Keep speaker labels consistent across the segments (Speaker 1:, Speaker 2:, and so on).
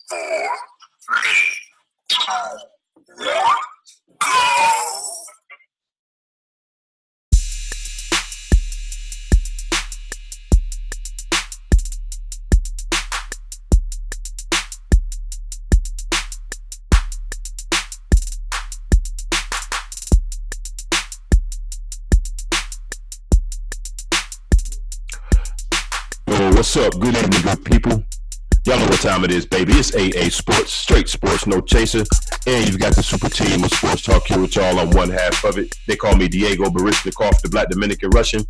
Speaker 1: four, three, two, one, go!
Speaker 2: What's up? Good evening, good people. Y'all know what time it is, baby. It's AA Sports, straight sports, no chaser. And you've got the super team of sports talk here with y'all on one half of it. They call me Diego Barishnikov, the Black Dominican Russian.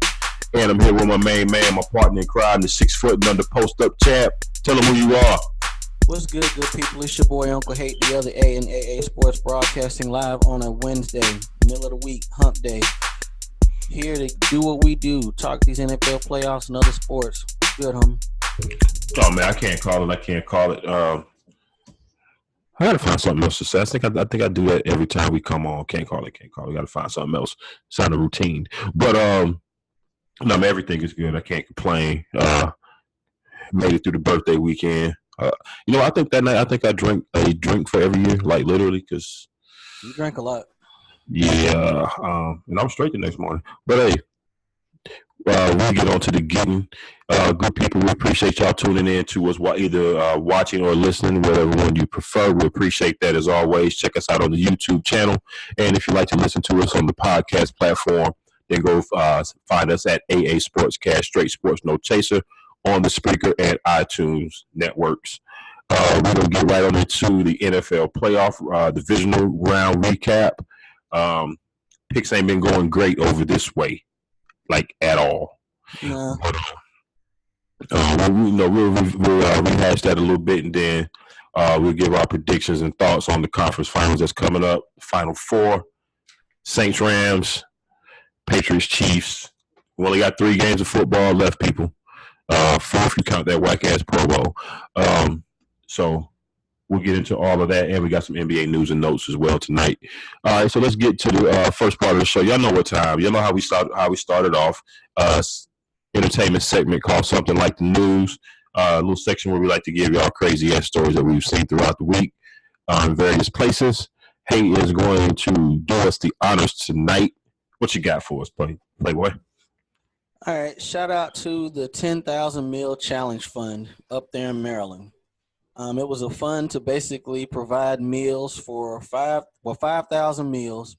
Speaker 2: And I'm here with my main man, my partner in crime, the 6 foot and under post up champ. Tell them who you are.
Speaker 3: What's good people? It's your boy Uncle Hate, the other A in AA Sports, broadcasting live on a Wednesday, middle of the week, hump day. Here to do what we do, talk these NFL playoffs and other sports. Good, homie.
Speaker 2: Oh man, I can't call it. I gotta find something else to say. I think I do that every time we come on. Can't call it. We gotta find something else. It's not a routine. But no, man, everything is good. I can't complain. Made it through the birthday weekend. I think that night I drank a drink for every year, like literally, because
Speaker 3: you drank a lot.
Speaker 2: Yeah, and I'm straight the next morning. But hey, we'll get on to the getting. Good people, we appreciate y'all tuning in to us while either watching or listening, whatever one you prefer. We appreciate that as always. Check us out on the YouTube channel. And if you'd like to listen to us on the podcast platform, then go find us at AA Sportscast, Straight Sports No Chaser, on the Spreaker and iTunes networks. We're going to get right on into the NFL playoff divisional round recap. Picks ain't been going great over this way, like at all.
Speaker 3: No.
Speaker 2: We'll rehash that a little bit, and then we'll give our predictions and thoughts on the conference finals that's coming up. Final four: Saints, Rams, Patriots, Chiefs. We only got 3 games of football left, people. 4 if you count that whack ass Pro Bowl. So we'll get into all of that, and we got some NBA news and notes as well tonight. All right, so let's get to the first part of the show. Y'all know what time. Y'all know how we started off. Entertainment segment called Something Like the News. A little section where we like to give y'all crazy ass stories that we've seen throughout the week in various places. Hey is going to do us the honors tonight. What you got for us, Playboy?
Speaker 3: All right, shout out to the 10,000 Meal Challenge Fund up there in Maryland. It was a fund to basically provide meals for 5,000 meals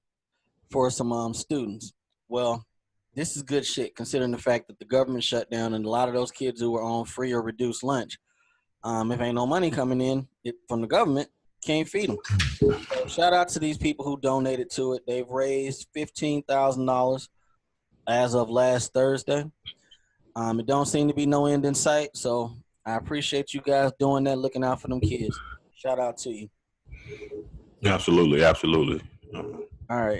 Speaker 3: for some students. Well, this is good shit considering the fact that the government shut down and a lot of those kids who were on free or reduced lunch, if ain't no money coming in from the government, can't feed them. So shout out to these people who donated to it. They've raised $15,000 as of last Thursday. It don't seem to be no end in sight, so I appreciate you guys doing that, looking out for them kids. Shout out to you.
Speaker 2: Absolutely.
Speaker 3: All right.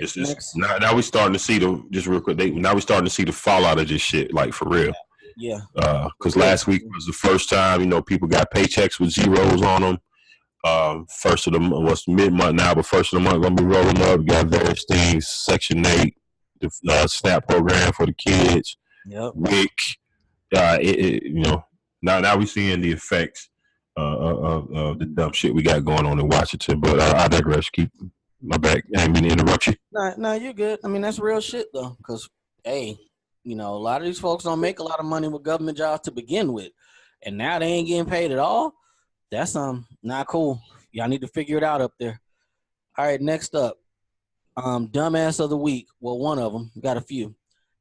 Speaker 2: Now we're starting to see we're starting to see the fallout of this shit, like for real.
Speaker 3: Yeah.
Speaker 2: Because last week was the first time, people got paychecks with zeros on them. First of the month was mid-month now, but first of the month gonna be rolling up. We got various things, Section 8, the SNAP program for the kids.
Speaker 3: Yep.
Speaker 2: WIC. Now we're seeing the effects of the dumb shit we got going on in Washington. But I digress. Keep my back. I didn't mean to interrupt you.
Speaker 3: No, you're good. I mean, that's real shit, though. Because, hey, a lot of these folks don't make a lot of money with government jobs to begin with. And now they ain't getting paid at all. That's not cool. Y'all need to figure it out up there. All right, next up. Dumbass of the week. Well, one of them. Got a few.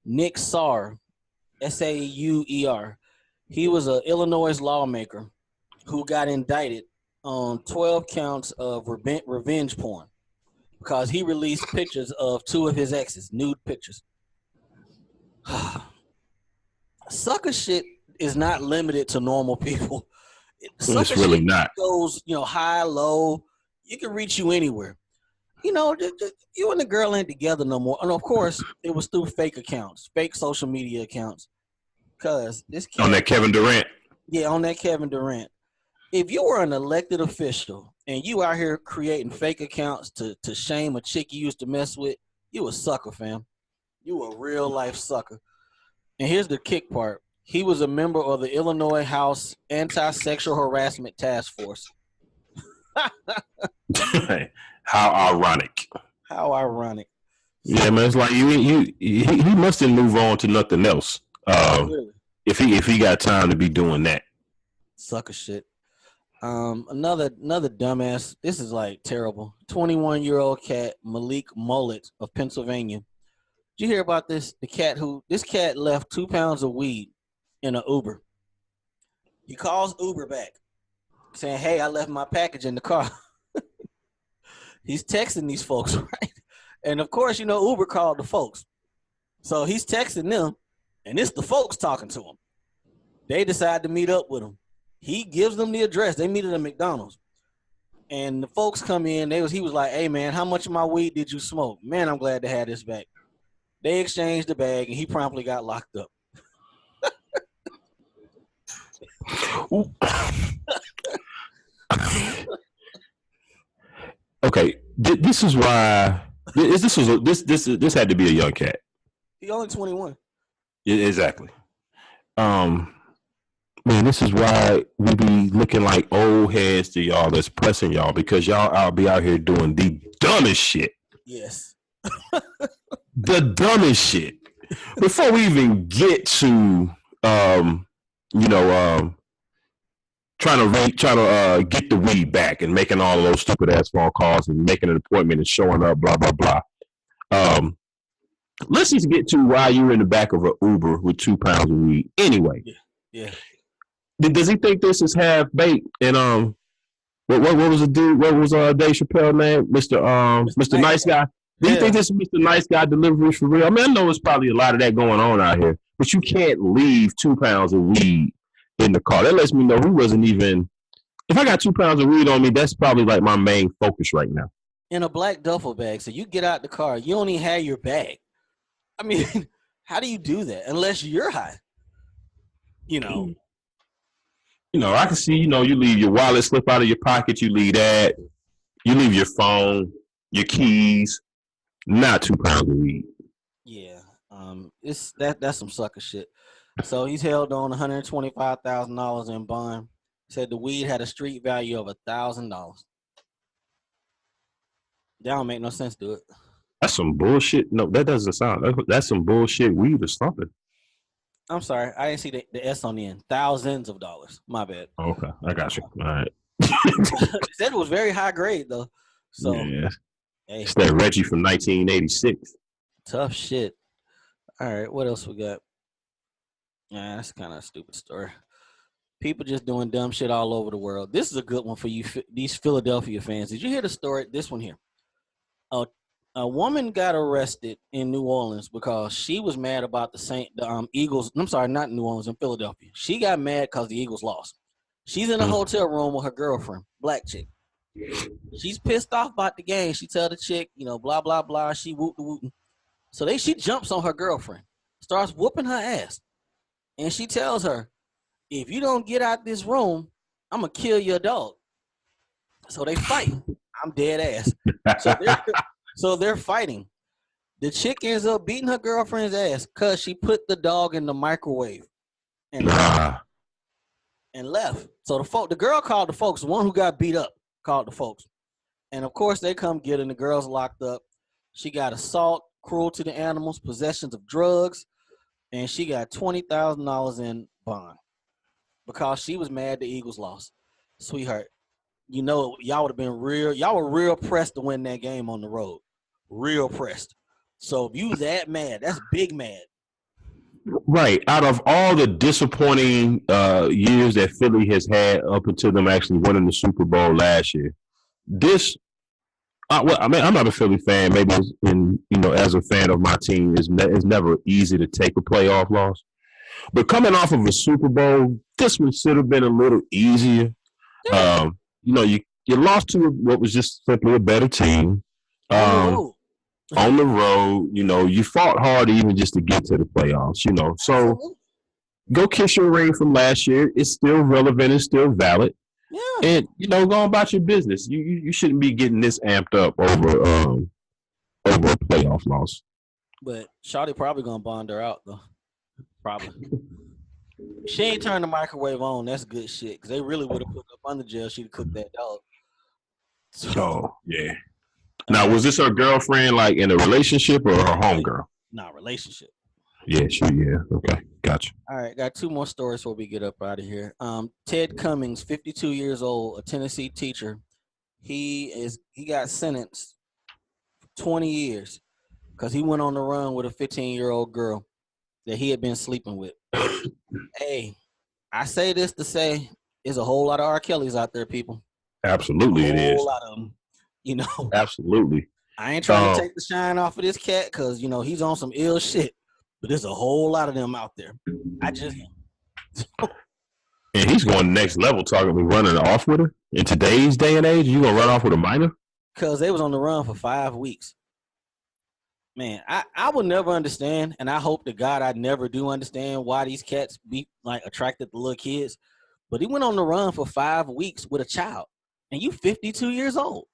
Speaker 3: Nick Sauer. Sauer. He was an Illinois lawmaker who got indicted on 12 counts of revenge porn because he released pictures of 2 of his exes, nude pictures. Sucker shit is not limited to normal people.
Speaker 2: It's really not.
Speaker 3: Goes, high, low. You can reach you anywhere. You and the girl ain't together no more. And of course, it was through fake accounts, fake social media accounts. Because this kid,
Speaker 2: on that Kevin Durant.
Speaker 3: Yeah, on that Kevin Durant. If you were an elected official and you out here creating fake accounts to shame a chick you used to mess with, you a sucker, fam. You a real life sucker. And here's the kick part. He was a member of the Illinois House Anti-Sexual Harassment Task Force.
Speaker 2: How ironic.
Speaker 3: How ironic.
Speaker 2: Yeah, man. It's like he mustn't move on to nothing else.
Speaker 3: Really?
Speaker 2: If he got time to be doing that.
Speaker 3: Sucker shit. Another dumbass. This is like terrible. 21-year-old cat Malik Mullet of Pennsylvania. Did you hear about this? This cat left 2 pounds of weed in an Uber. He calls Uber back saying, "Hey, I left my package in the car." He's texting these folks, right? And of course, Uber called the folks. So he's texting them, and it's the folks talking to him. They decide to meet up with him. He gives them the address. They meet at a McDonald's. And the folks come in. He was like, "Hey, man, how much of my weed did you smoke? Man, I'm glad to have this back." They exchanged the bag, and he promptly got locked up.
Speaker 2: Okay, this is why this had to be a young cat.
Speaker 3: He only 21.
Speaker 2: Yeah, exactly. Man, this is why we be looking like old heads to y'all that's pressing y'all, because y'all be out here doing the dumbest shit.
Speaker 3: Yes.
Speaker 2: The dumbest shit. Before we even get to trying to get the weed back and making all of those stupid ass phone calls and making an appointment and showing up, blah blah blah. Let's just get to why you're in the back of an Uber with 2 pounds of weed. Anyway,
Speaker 3: yeah.
Speaker 2: Does he think this is half baked? And what was the dude? What was Dave Chappelle name? Mr. Nice Guy. Do you think this is Mr. Nice Guy delivery for real? I mean, I know it's probably a lot of that going on out here, but you can't leave 2 pounds of weed in the car. That lets me know who wasn't even. If I got 2 pounds of weed on me, that's probably like my main focus right now.
Speaker 3: In a black duffel bag, so you get out the car, you don't even have your bag. I mean, how do you do that unless you're high?
Speaker 2: I can see. You leave your wallet slip out of your pocket. You leave that. You leave your phone, your keys. Not 2 pounds of weed.
Speaker 3: Yeah, that's some sucker shit. So he's held on $125,000 in bond. Said the weed had a street value of $1,000. That don't make no sense, do it?
Speaker 2: That's some bullshit. No, that doesn't sound. That's some bullshit weed or something.
Speaker 3: I'm sorry, I didn't see the S on the end. Thousands of dollars. My bad.
Speaker 2: Okay, I got you. All right.
Speaker 3: Said it was very high grade though. So
Speaker 2: yeah.
Speaker 3: Hey.
Speaker 2: It's that Reggie from 1986.
Speaker 3: Tough shit. All right, what else we got? Yeah, that's kind of a stupid story. People just doing dumb shit all over the world. This is a good one for you, these Philadelphia fans. Did you hear the story? This one here. A woman got arrested in New Orleans because she was mad about the Eagles. I'm sorry, not New Orleans, in Philadelphia. She got mad because the Eagles lost. She's in a hotel room with her girlfriend, black chick. She's pissed off about the game. She tell the chick, blah, blah, blah. She wootin'. So she jumps on her girlfriend, starts whooping her ass. And she tells her, if you don't get out this room, I'm going to kill your dog. So they fight. I'm dead ass. So they're fighting. The chick ends up beating her girlfriend's ass because she put the dog in the microwave and left. So the girl called the folks. The one who got beat up called the folks. And, of course, they come get her, and the girl's locked up. She got assault, cruelty to animals, possessions of drugs, and she got $20,000 in bond because she was mad the Eagles lost. Sweetheart, y'all would have been y'all were real pressed to win that game on the road. Real pressed. So if you that mad, that's big mad.
Speaker 2: Right. Out of all the disappointing years that Philly has had up until them actually winning the Super Bowl last year, I'm not a Philly fan. Maybe as a fan of my team, it's never easy to take a playoff loss. But coming off of a Super Bowl, this one should have been a little easier. Yeah. You lost to what was just simply a better team. On the road, you fought hard even just to get to the playoffs, So go kiss your ring from last year. It's still relevant and still valid. Yeah. And, go about your business. You shouldn't be getting this amped up over a playoff loss.
Speaker 3: But Shawty probably going to bond her out, though. Probably. She ain't turned the microwave on. That's good shit. Because they really would have put her up under jail. She'd have cooked that dog. So,
Speaker 2: Oh, yeah. Now, was this her girlfriend, like in a relationship, or her homegirl?
Speaker 3: not relationship.
Speaker 2: Yeah, sure. Yeah. Okay. Gotcha.
Speaker 3: All right, got two more stories before we get up out of here. Ted Cummings, 52 years old, a Tennessee teacher. He got sentenced 20 years because he went on the run with a 15-year-old girl that he had been sleeping with. Hey, I say this to say there's a whole lot of R. Kellys out there, people.
Speaker 2: Absolutely, it
Speaker 3: A
Speaker 2: is.
Speaker 3: whole lot of them. You know,
Speaker 2: Absolutely.
Speaker 3: I ain't trying to take the shine off of this cat because, you know, he's on some ill shit. But there's a whole lot of them out there. I just
Speaker 2: And he's going next level, talking about running off with her. In today's day and age, you gonna run off with a minor?
Speaker 3: because they was on the run for 5 weeks. Man, I will never understand, and I hope to God I never do understand why these cats be like attracted to little kids. But he went on the run for 5 weeks with a child, and you 52 years old.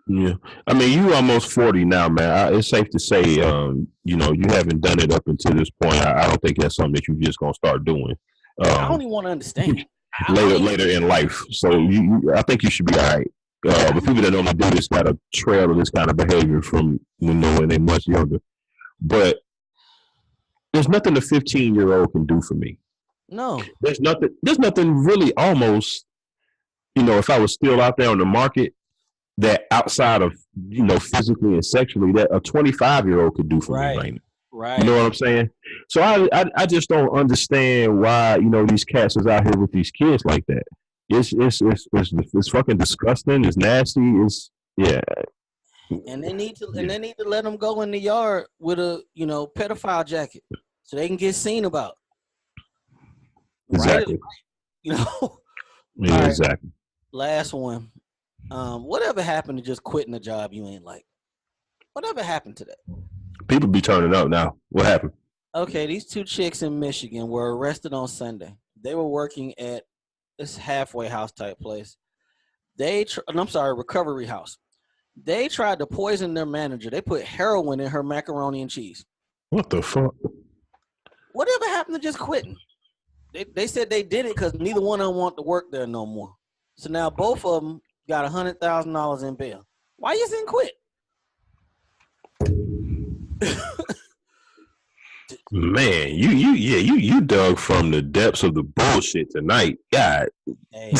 Speaker 2: Yeah, I mean, you almost 40 now, man. It's safe to say, you know, you haven't done it up until this point. I don't think that's something that you're just gonna start doing
Speaker 3: I don't even want to understand.
Speaker 2: later in life. So I think you should be all right. The people that only do this got a trail of this kind of behavior from when they're much younger. But there's nothing a 15-year-old can do for me.
Speaker 3: No,
Speaker 2: There's nothing really almost, you know, if I was still out there on the market, that outside of, you know, physically and sexually, that a 25-year-old could do for me right now.
Speaker 3: right.
Speaker 2: You know what I'm saying? So I just don't understand why, you know, these cats is out here with these kids like that. It's fucking disgusting. It's nasty. It's yeah.
Speaker 3: And they need to let them go in the yard with a, you know, pedophile jacket so they can get seen about.
Speaker 2: Exactly.
Speaker 3: Right? You know.
Speaker 2: Yeah,
Speaker 3: right.
Speaker 2: exactly.
Speaker 3: Last one. Whatever happened to just quitting a job you ain't like? Whatever happened to that?
Speaker 2: People be turning up now. What happened?
Speaker 3: Okay, these two chicks in Michigan were arrested on Sunday. They were working at this halfway house type place. Recovery house. They tried to poison their manager. They put heroin in her macaroni and cheese.
Speaker 2: What the fuck?
Speaker 3: Whatever happened to just quitting? They said they did it because neither one of them want to work there no more. So now both of them got $100,000 in bail. Why you didn't quit?
Speaker 2: Man, you dug from the depths of the bullshit tonight. God,
Speaker 3: Hey,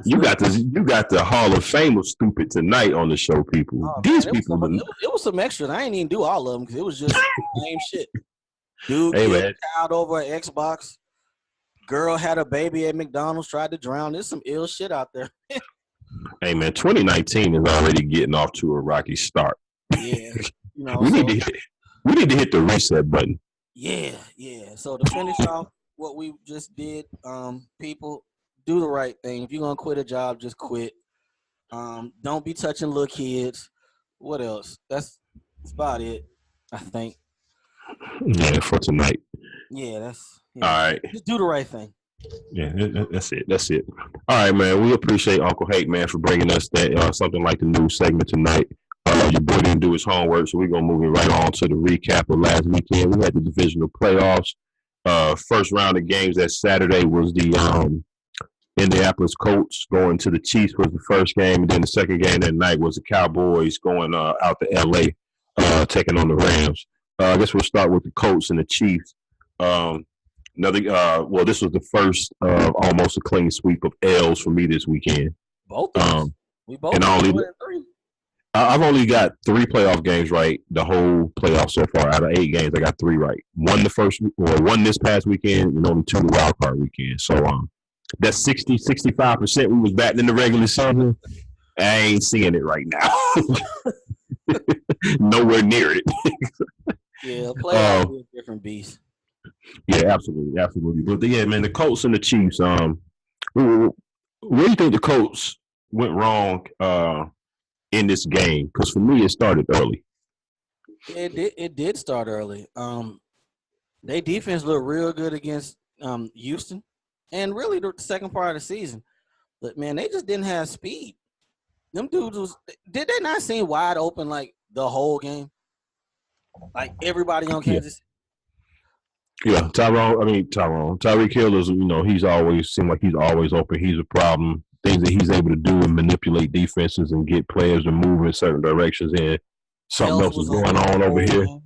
Speaker 2: you got the Hall of Fame of stupid tonight on the show, people. These people,
Speaker 3: it was some extras. I ain't even do all of them because it was just same shit. Dude,
Speaker 2: hey,
Speaker 3: killed
Speaker 2: man.
Speaker 3: a child over an Xbox. Girl had a baby at McDonald's, tried to drown. There's some ill shit out there.
Speaker 2: Hey, man, 2019 is already getting off to a rocky start.
Speaker 3: Yeah, you know,
Speaker 2: we need to hit the reset button.
Speaker 3: Yeah. So to finish off what we just did, people, do the right thing. If you're gonna quit a job, just quit. Don't be touching little kids. What else? That's about it, I think.
Speaker 2: Yeah, for tonight.
Speaker 3: Yeah,
Speaker 2: all right.
Speaker 3: Just do the right thing.
Speaker 2: Yeah, that's it. All right, man. We appreciate Uncle Hate, man, for bringing us that something like the news segment tonight. Your boy didn't do his homework, so we're gonna move it right on to the recap of last weekend. We had the divisional playoffs. First round of games that Saturday was the Indianapolis Colts going to the Chiefs was the first game, and then the second game that night was the Cowboys going out to LA, taking on the Rams. I guess we'll start with the Colts and the Chiefs. This was the first almost a clean sweep of L's for me this weekend.
Speaker 3: Both of us. We both
Speaker 2: and I've only got 3 playoff games right the whole playoff so far. Out of 8 games, I got 3 right. One this past weekend, and only 2 the wild card weekend. So that's 65% we was batting in the regular season. I ain't seeing it right now. Nowhere near it.
Speaker 3: Yeah, playoff is a different beast.
Speaker 2: Yeah, absolutely. But yeah, man, the Colts and the Chiefs. Where do you think the Colts went wrong in this game? Because for me, it started early.
Speaker 3: It did start early. Their defense looked real good against Houston, and really the second part of the season. But man, they just didn't have speed. Them dudes did they not seem wide open like the whole game? Like everybody on Kansas.
Speaker 2: Yeah, Tyreek Hill is, he's always seemed like he's always open. He's a problem. things that he's able to do and manipulate defenses and get players to move in certain directions. And something
Speaker 3: Health
Speaker 2: else is
Speaker 3: was
Speaker 2: going
Speaker 3: the
Speaker 2: on over
Speaker 3: whole
Speaker 2: here.
Speaker 3: game.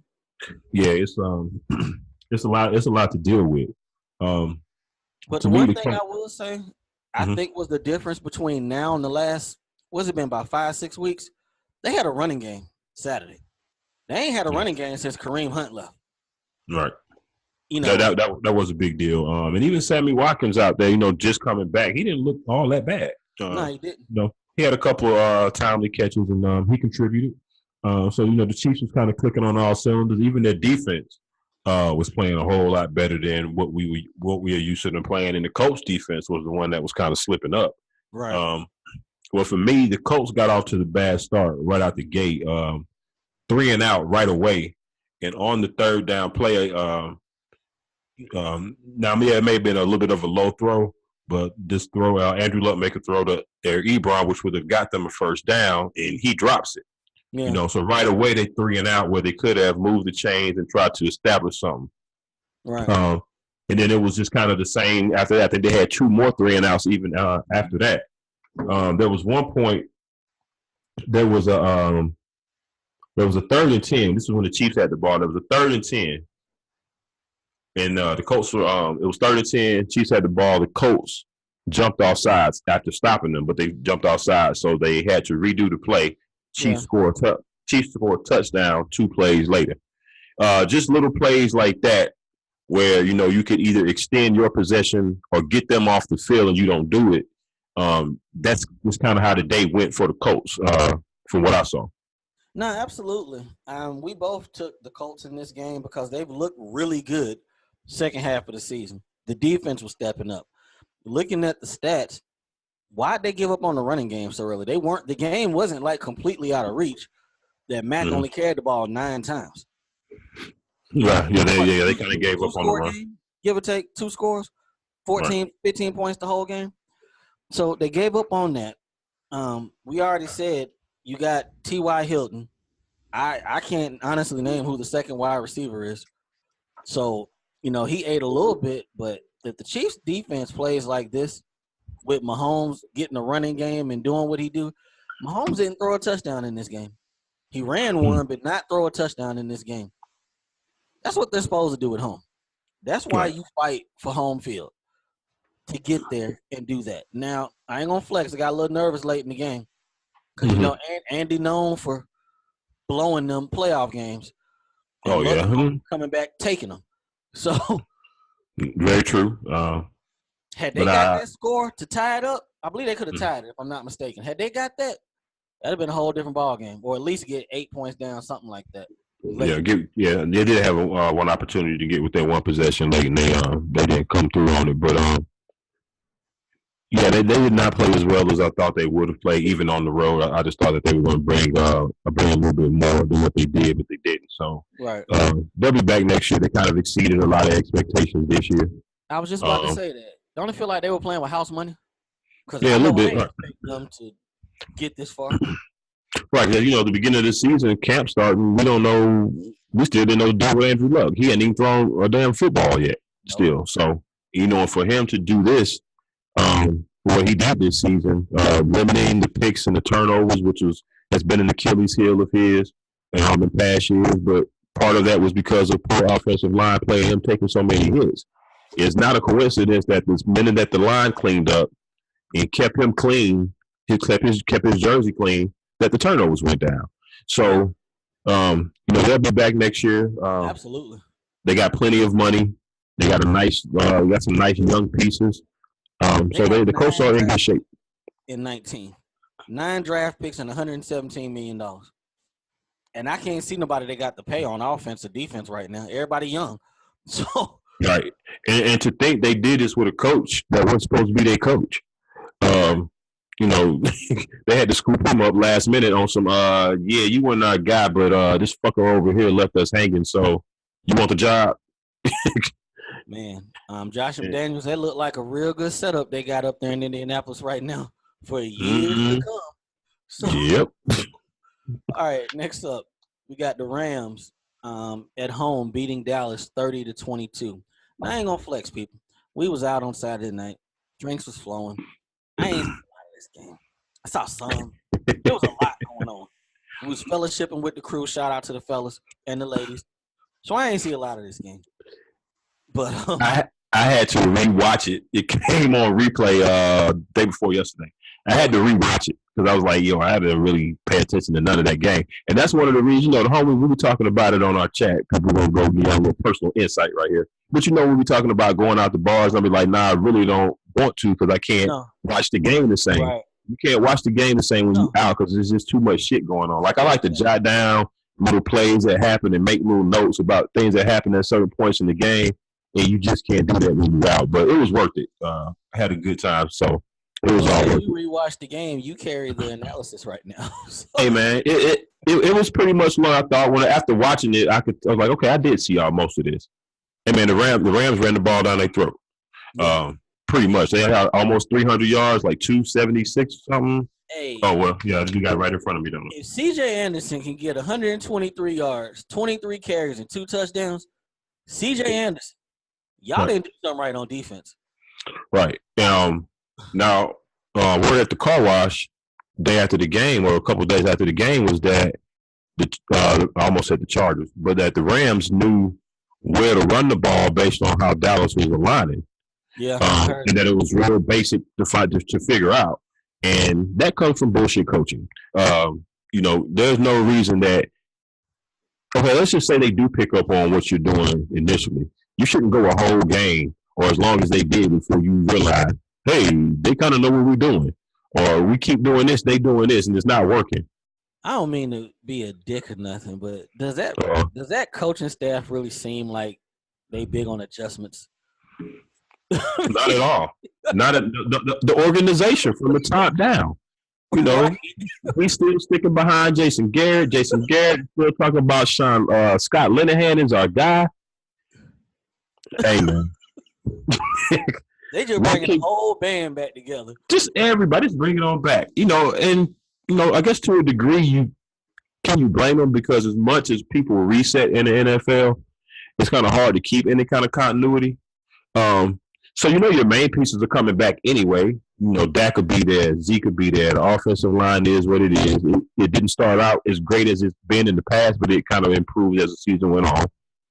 Speaker 2: Yeah, it's it's a lot. It's a lot to deal with.
Speaker 3: But
Speaker 2: To
Speaker 3: the
Speaker 2: me,
Speaker 3: one
Speaker 2: the
Speaker 3: thing I will say, I
Speaker 2: Mhm.
Speaker 3: think was the difference between now and the last, what's it been, about 5-6 weeks? They had a running game Saturday. They ain't had a
Speaker 2: Yeah.
Speaker 3: running game since Kareem Hunt left.
Speaker 2: Right.
Speaker 3: You know,
Speaker 2: That was a big deal. And even Sammy Watkins out there, just coming back, he didn't look all that bad.
Speaker 3: no, he didn't.
Speaker 2: He had a couple timely catches and he contributed. So the Chiefs was kind of clicking on all cylinders. Even their defense was playing a whole lot better than what we are used to them playing. And the Colts defense was the one that was kind of slipping up.
Speaker 3: Right.
Speaker 2: Well, for me, the Colts got off to the bad start right out the gate. 3 and out right away, and on the third down play. Now, it may have been a little bit of a low throw, but this throw, Andrew Luck make a throw to Eric Ebron, which would have got them a first down, and he drops it.
Speaker 3: Yeah.
Speaker 2: So right away they 3 and out where they could have moved the chains and tried to establish something.
Speaker 3: Right.
Speaker 2: And then it was just kind of the same after that. I think they had 2 more 3 and outs even after that. There was one point. There was a 3rd and 10. This is when the Chiefs had the ball. There was a 3rd and 10. And the Colts were, it was 3rd and 10. Chiefs had the ball. The Colts jumped off sides after stopping them, but they jumped off sides, so they had to redo the play. Chiefs scored a touchdown 2 plays later. Just little plays like that where, you could either extend your possession or get them off the field and you don't do it. That's kind of how the day went for the Colts from what I saw.
Speaker 3: No, absolutely. We both took the Colts in this game because they've looked really good second half of the season. The defense was stepping up. Looking at the stats, why'd they give up on the running game so early? The game wasn't like completely out of reach. That Mac only carried the ball 9 times.
Speaker 2: Yeah, they kind of gave up on the run.
Speaker 3: Game, give or take 2 scores, 14, 15 points the whole game. So they gave up on that. We already said you got T.Y. Hilton. I can't honestly name who the second wide receiver is. So, he ate a little bit, but if the Chiefs defense plays like this with Mahomes getting a running game and doing what he do, Mahomes didn't throw a touchdown in this game. He ran one, but not throw a touchdown in this game. That's what they're supposed to do at home. That's why you fight for home field, to get there and do that. Now, I ain't going to flex. I got a little nervous late in the game because, Andy known for blowing them playoff games. Coming back, taking them. So.
Speaker 2: Very true.
Speaker 3: Had they got that score to tie it up, I believe they could have tied it, if I'm not mistaken. Had they got that, that'd have been a whole different ball game, or at least get 8 points down, something like that.
Speaker 2: They did have one opportunity to get within one possession late, and they didn't come through on it. But they did not play as well as I thought they would have played, even on the road. I just thought that they were going to bring a little bit more than what they did, but they didn't. So they'll be back next year. They kind of exceeded a lot of expectations this year.
Speaker 3: I was just about to say that. Don't it feel like they were playing with house money?
Speaker 2: Yeah, a little bit.
Speaker 3: Expect them to get this far.
Speaker 2: Right, because the beginning of the season, camp starting, we don't know. We still didn't know to do with Andrew Luck. He hadn't even thrown a damn football yet. Still, so for him to do this, what he did this season, limiting the picks and the turnovers, which has been an Achilles heel of his in past years. But part of that was because of poor offensive line play and him taking so many hits. It's not a coincidence that this minute that the line cleaned up and kept him clean, he kept his jersey clean, that the turnovers went down. So, they'll be back next year.
Speaker 3: Absolutely.
Speaker 2: They got plenty of money. They got some nice young pieces. So the Colts are in good shape.
Speaker 3: In 19, 9 draft picks and $117 million. And I can't see nobody they got to pay on offense or defense right now. Everybody young. So.
Speaker 2: Right. And to think they did this with a coach that wasn't supposed to be their coach. They had to scoop him up last minute on some, you weren't our guy, but this fucker over here left us hanging. So you want the job?
Speaker 3: Man, Josh McDaniels, that looked like a real good setup they got up there in Indianapolis right now for years to come. So,
Speaker 2: yep.
Speaker 3: All right, next up, we got the Rams at home beating Dallas 30-22. Now, I ain't gonna flex, people. We was out on Saturday night. Drinks was flowing. I ain't this game. I saw some. There was a lot going on. We was fellowshipping with the crew. Shout out to the fellas and the ladies. So I ain't see a lot of this game. But
Speaker 2: I had to rewatch it. It came on replay day before yesterday. I had to rewatch it because I was like, I had to really pay attention to none of that game. And that's one of the reasons, the homie, we were talking about it on our chat. People gonna go get a little personal insight right here. But we were talking about going out to bars. I'll be like, nah, I really don't want to because I can't watch the game the same.
Speaker 3: Right.
Speaker 2: You can't watch the game the same when you're out because there's just too much shit going on. Like I like to jot down little plays that happen and make little notes about things that happen at certain points in the game. And you just can't do that when you're out. But it was worth it. I had a good time. So it was all worth it.
Speaker 3: You rewatch the game, you carry the analysis right now. So.
Speaker 2: Hey, man, it was pretty much what I thought. After watching it, I was like, okay, I did see most of this. Hey, man, the Rams ran the ball down their throat. Pretty much. They had almost 300 yards, like 276 or something.
Speaker 3: Hey.
Speaker 2: Oh, well, yeah, you got it right in front of me, don't you?
Speaker 3: If C.J. Anderson can get 123 yards, 23 carries, and 2 touchdowns, C.J. Anderson, y'all didn't do something right on defense.
Speaker 2: Right. Now, we're at the car wash day after the game, or a couple of days after the game, was that I almost said the Chargers, but that the Rams knew where to run the ball based on how Dallas was aligning.
Speaker 3: Yeah.
Speaker 2: And that it was real basic to figure out. And that comes from bullshit coaching. There's no reason that, okay, let's just say they do pick up on what you're doing initially. You shouldn't go a whole game, or as long as they did, before you realize, hey, they kind of know what we're doing. Or we keep doing this, they doing this, and it's not working.
Speaker 3: I don't mean to be a dick or nothing, but does that coaching staff really seem like they big on adjustments?
Speaker 2: Not at all. Not the organization from the top down. We still sticking behind Jason Garrett. Jason Garrett still talking about Scott Linehan is our guy. Hey, man.
Speaker 3: They just bringing the whole band back together.
Speaker 2: Just everybody, just bring it on back. I guess to a degree, can you blame them? Because as much as people reset in the NFL, it's kind of hard to keep any kind of continuity. So your main pieces are coming back anyway. Dak could be there, Zeke could be there. The offensive line is what it is. It didn't start out as great as it's been in the past, but it kind of improved as the season went on.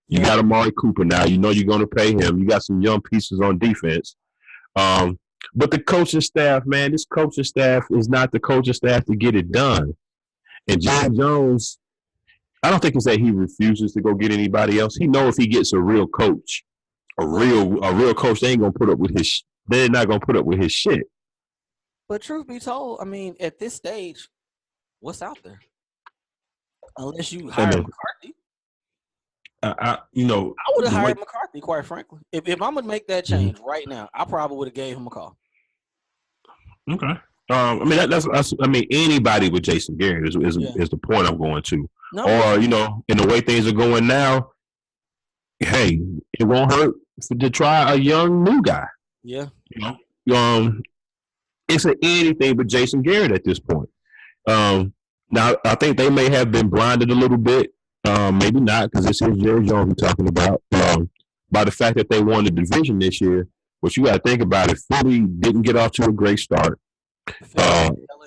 Speaker 2: You got Amari Cooper now. You're going to pay him. You got some young pieces on defense. But the coaching staff, man, this coaching staff is not the coaching staff to get it done. And John Jones, I don't think it's that he refuses to go get anybody else. He knows if he gets a real coach, a real coach, they're not gonna put up with his shit.
Speaker 3: But truth be told, I mean, at this stage, what's out there? Unless you hire McCarthy.
Speaker 2: I
Speaker 3: would have hired McCarthy, quite frankly. If I'm gonna make that change right now, I probably would have gave him a call.
Speaker 2: Okay. Anybody with Jason Garrett is the point I'm going to. No. Or in the way things are going now, hey, it won't hurt to try a young new guy.
Speaker 3: Yeah.
Speaker 2: It's anything but Jason Garrett at this point. Now I think they may have been blinded a little bit. Maybe not, because this is Jerry Jones we're talking about. By the fact that they won the division this year, but you got to think about it. Philly didn't get off to a great start.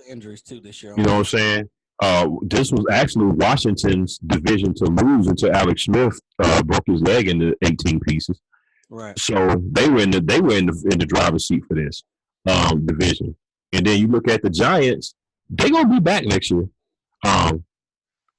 Speaker 3: Injuries too this year.
Speaker 2: You know what I'm saying? This was actually Washington's division to lose until Alex Smith broke his leg into 18 pieces.
Speaker 3: Right.
Speaker 2: So they were in the driver's seat for this division. And then you look at the Giants; they're gonna be back next year.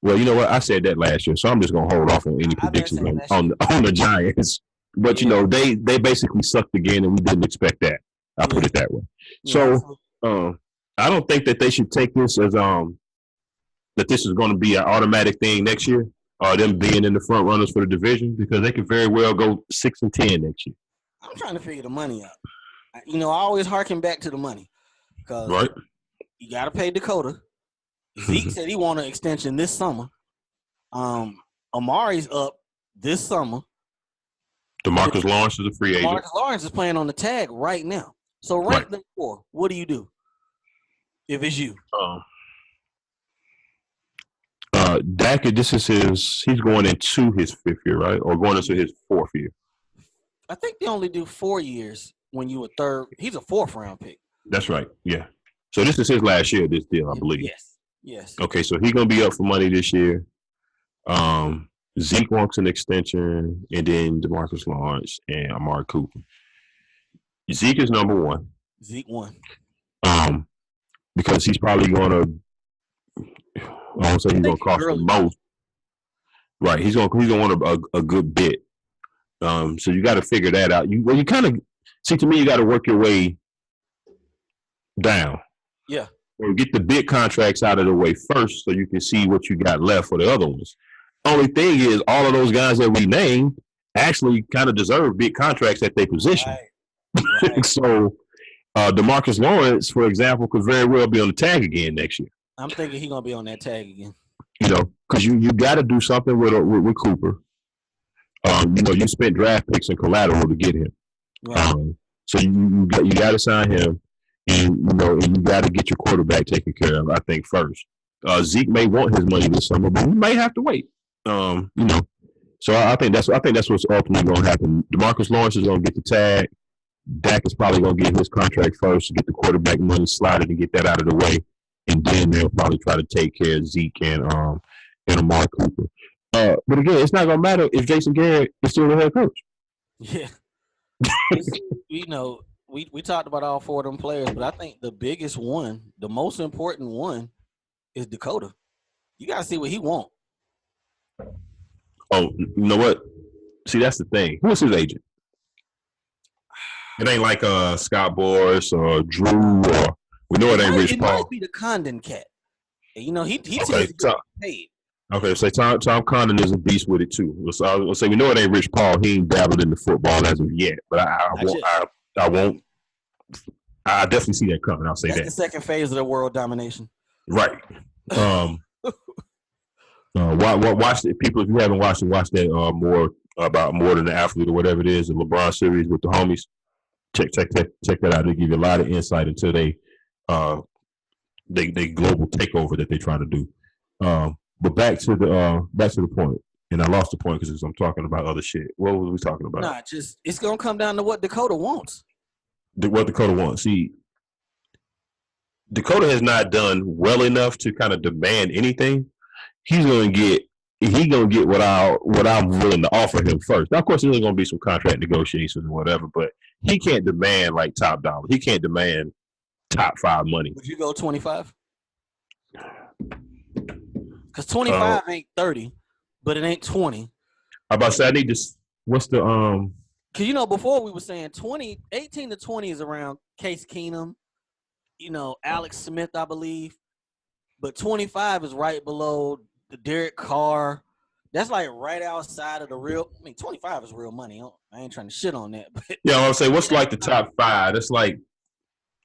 Speaker 2: Well, you know what? I said that last year, so I'm just gonna hold off on any predictions on the Giants. But they basically sucked again, and we didn't expect that. I'll put it that way. So I don't think that they should take this as that this is going to be an automatic thing next year. Them being in the front runners for the division, because they could very well go 6-10 next year.
Speaker 3: I'm trying to figure the money out. I always harken back to the money, because
Speaker 2: right,
Speaker 3: you got to pay Dakota. Zeke said he want an extension this summer. Amari's up this summer.
Speaker 2: DeMarcus Lawrence is a free agent.
Speaker 3: DeMarcus Lawrence is playing on the tag right now. So rank them four. What do you do if it's you?
Speaker 2: Dak, he's going into his 5th year, right? Or going into his 4th year?
Speaker 3: I think they only do 4 years when you a third. He's a 4th round pick.
Speaker 2: That's right, yeah. So this is his last year of this deal, I believe.
Speaker 3: Yes. Yes.
Speaker 2: Okay, so he's gonna be up for money this year. Zeke wants an extension, and then DeMarcus Lawrence and Amari Cooper. Zeke is number one.
Speaker 3: Zeke won.
Speaker 2: Because he's probably gonna. I don't say he's gonna cost the most. Right, he's gonna want a good bit. So you got to figure that out. You kind of see, to me, you got to work your way down.
Speaker 3: Yeah.
Speaker 2: Or get the big contracts out of the way first, so you can see what you got left for the other ones. Only thing is, all of those guys that we named actually kind of deserve big contracts at their position. Right. So DeMarcus Lawrence, for example, could very well be on the tag again next year.
Speaker 3: I'm thinking he's gonna be on that tag again.
Speaker 2: You know, because you got to do something with Cooper. You know, you spent draft picks and collateral to get him. Right. So you got to sign him, and you got to get your quarterback taken care of, I think, first. Zeke may want his money this summer, but we may have to wait. You know, so I think that's what's ultimately going to happen. DeMarcus Lawrence is going to get the tag. Dak is probably going to get his contract first to get the quarterback money slotted and get that out of the way, and then they'll probably try to take care of Zeke and Amari Cooper. But again, it's not going to matter if Jason Garrett is still the head coach.
Speaker 3: Yeah. You know, we talked about all four of them players, but I think the biggest one, the most important one, is Dakota. You got to see what he wants.
Speaker 2: Oh, you know what? See, that's the thing. Who's his agent? It ain't like Scott Boras or Drew, or we know it ain't Rich Paul.
Speaker 3: It might be the Condon cat. You know, he
Speaker 2: okay, paid. Okay, so Tom Condon is a beast with it too. So I'll say we know it ain't Rich Paul. He ain't dabbled in the football as of yet, but I won't. I definitely see that coming. I'll say
Speaker 3: That's
Speaker 2: that.
Speaker 3: The second phase of the world domination.
Speaker 2: Right. Watch it, people. If you haven't watched it, watch that more than the athlete or whatever it is, the LeBron series with the homies. Check that out. They give you a lot of insight into they global takeover that they try to do. But back to the point, and I lost the point because I'm talking about other shit. What were we talking about?
Speaker 3: Nah, it's gonna come down to what Dakota wants.
Speaker 2: What Dakota wants. See, Dakota has not done well enough to kind of demand anything. He's gonna get what I'm willing to offer him first. Now, of course, there's gonna be some contract negotiations and whatever, but he can't demand like top dollar. He can't demand top 5 money.
Speaker 3: Would you go 25? Because 25 ain't 30, but it ain't 20.
Speaker 2: I about to say I need to. What's the
Speaker 3: Because you know before we were saying 18 to 20 is around Case Keenum, Alex Smith, I believe, but 25 is right below the Derek Carr. That's like right outside of the real. I mean, 25 is real money. I ain't trying to shit on that, but
Speaker 2: yeah, I would say what's like the top 5? That's like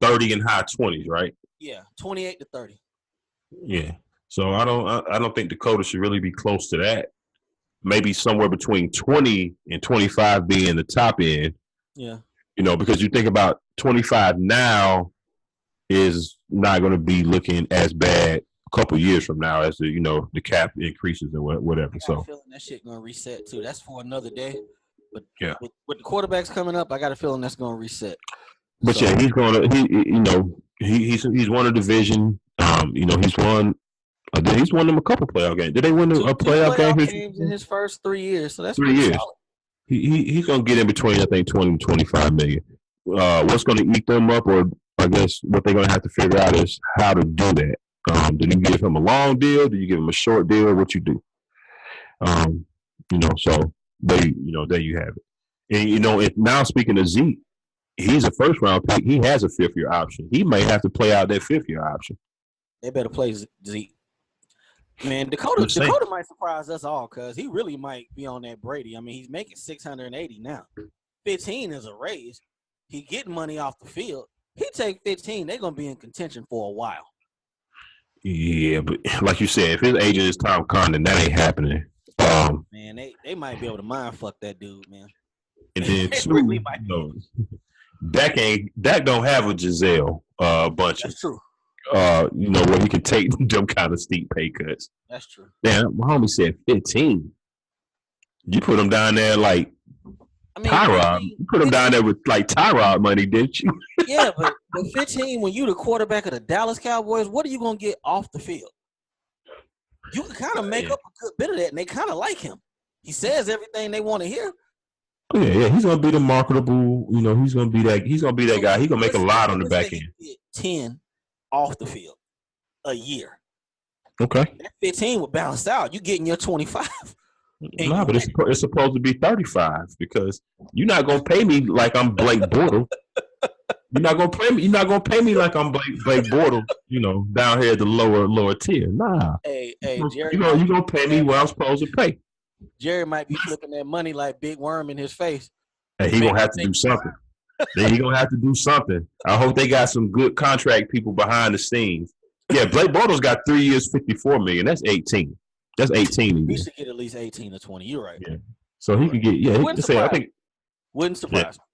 Speaker 2: 30 and high 20s, right?
Speaker 3: Yeah, 28 to 30.
Speaker 2: Yeah. So I don't think Dakota should really be close to that. Maybe somewhere between 20 and 25 being the top end.
Speaker 3: Yeah.
Speaker 2: Because you think about 25 now is not going to be looking as bad a couple years from now as the cap increases and whatever.
Speaker 3: I got a feeling that shit going to reset too. That's for another day. But yeah, with the quarterbacks coming up, I got a feeling that's going to reset.
Speaker 2: But yeah, he's going to he's won a division. He's won them a couple playoff games. Did they win a playoff game?
Speaker 3: Games in his first 3 years, so that's
Speaker 2: 3 years.
Speaker 3: Solid.
Speaker 2: He's going to get in between, I think, 20 and 25 million. What's going to eat them up, or I guess what they're going to have to figure out is how to do that. Do you give him a long deal? Do you give him a short deal? What you do? So there you have it. And now speaking of Zeke, he's a first round pick. He has a 5th year option. He may have to play out that 5th year option.
Speaker 3: They better play Zeke. Man, Dakota might surprise us all because he really might be on that Brady. I mean, he's making 680 now. 15 is a raise. He getting money off the field. He take 15, they're gonna be in contention for a while.
Speaker 2: Yeah, but like you said, if his agent is Tom Condon, that ain't happening.
Speaker 3: Man, they might be able to mind fuck that dude, man.
Speaker 2: And then Dak don't have a Giselle bunch.
Speaker 3: That's true.
Speaker 2: Where he can take them kind of steep pay cuts.
Speaker 3: That's true.
Speaker 2: Man, my homie said 15. You put him down there like Tyrod. You put him down there with like Tyrod money, didn't you?
Speaker 3: Yeah, but But 15, when you the quarterback of the Dallas Cowboys, what are you gonna get off the field? You can kind of make up a good bit of that, and they kind of like him. He says everything they want to hear.
Speaker 2: Yeah, he's gonna be the marketable. You know, he's gonna be that guy. He's gonna make a lot on the back end.
Speaker 3: 10 off the field a year.
Speaker 2: Okay.
Speaker 3: That 15 would balance out. You getting your 25.
Speaker 2: No, but it's supposed to be 35 because you're not gonna pay me like I'm Blake Bortles. You're not gonna pay me like I'm Blake Bortles. You know, down here at the lower tier. Nah.
Speaker 3: Hey, Jerry.
Speaker 2: You gonna pay me what I'm supposed to pay.
Speaker 3: Jerry might be flipping that money like Big Worm in his face.
Speaker 2: Hey, he gonna have to do something. Then he gonna have to do something. I hope they got some good contract people behind the scenes. Yeah, Blake Bortles got 3 years, $54 million. That's 18. That's 18.
Speaker 3: He should get at least 18 or 20. You're right.
Speaker 2: Yeah. So he could get. Yeah, he could say. I think.
Speaker 3: Wouldn't surprise
Speaker 2: me.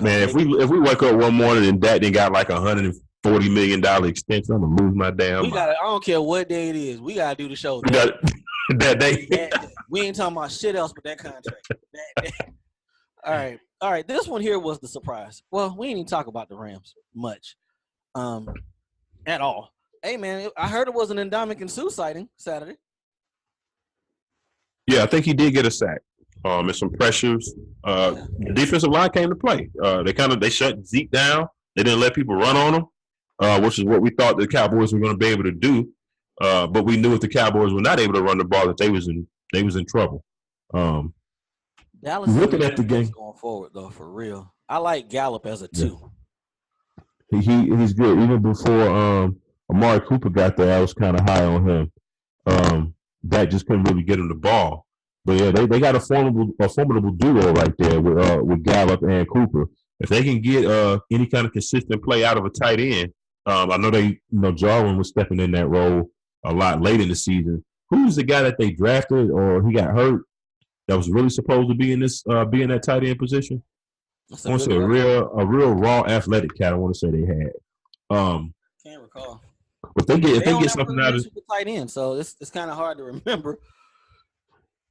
Speaker 2: Man, if we wake up one morning and Dak got like $140 million extension, I'm gonna lose my damn mind.
Speaker 3: I don't care what day it is. We gotta do the show.
Speaker 2: That day.
Speaker 3: We ain't talking about shit else but that contract. All right. This one here was the surprise. Well, we ain't even talk about the Rams much, at all. Hey man, I heard it was an Ndamukong Suh sighting Saturday.
Speaker 2: Yeah, I think he did get a sack. And some pressures. The defensive line came to play. They shut Zeke down. They didn't let people run on him, which is what we thought the Cowboys were going to be able to do. But we knew if the Cowboys were not able to run the ball, that they was in trouble.
Speaker 3: Dallas
Speaker 2: looking at the game
Speaker 3: going forward though, for real. I like Gallup as a 2.
Speaker 2: He's good. Even before Amari Cooper got there, I was kind of high on him. That just couldn't really get him the ball. But yeah, they got a formidable duo right there with Gallup and Cooper. If they can get any kind of consistent play out of a tight end, I know Jarwin was stepping in that role a lot late in the season. Who's the guy that they drafted or he got hurt that was really supposed to be in that tight end position? I want to say a real raw athletic cat. I want to say they had.
Speaker 3: Can't recall.
Speaker 2: If they get something out of
Speaker 3: the tight end, so it's kind of hard to remember.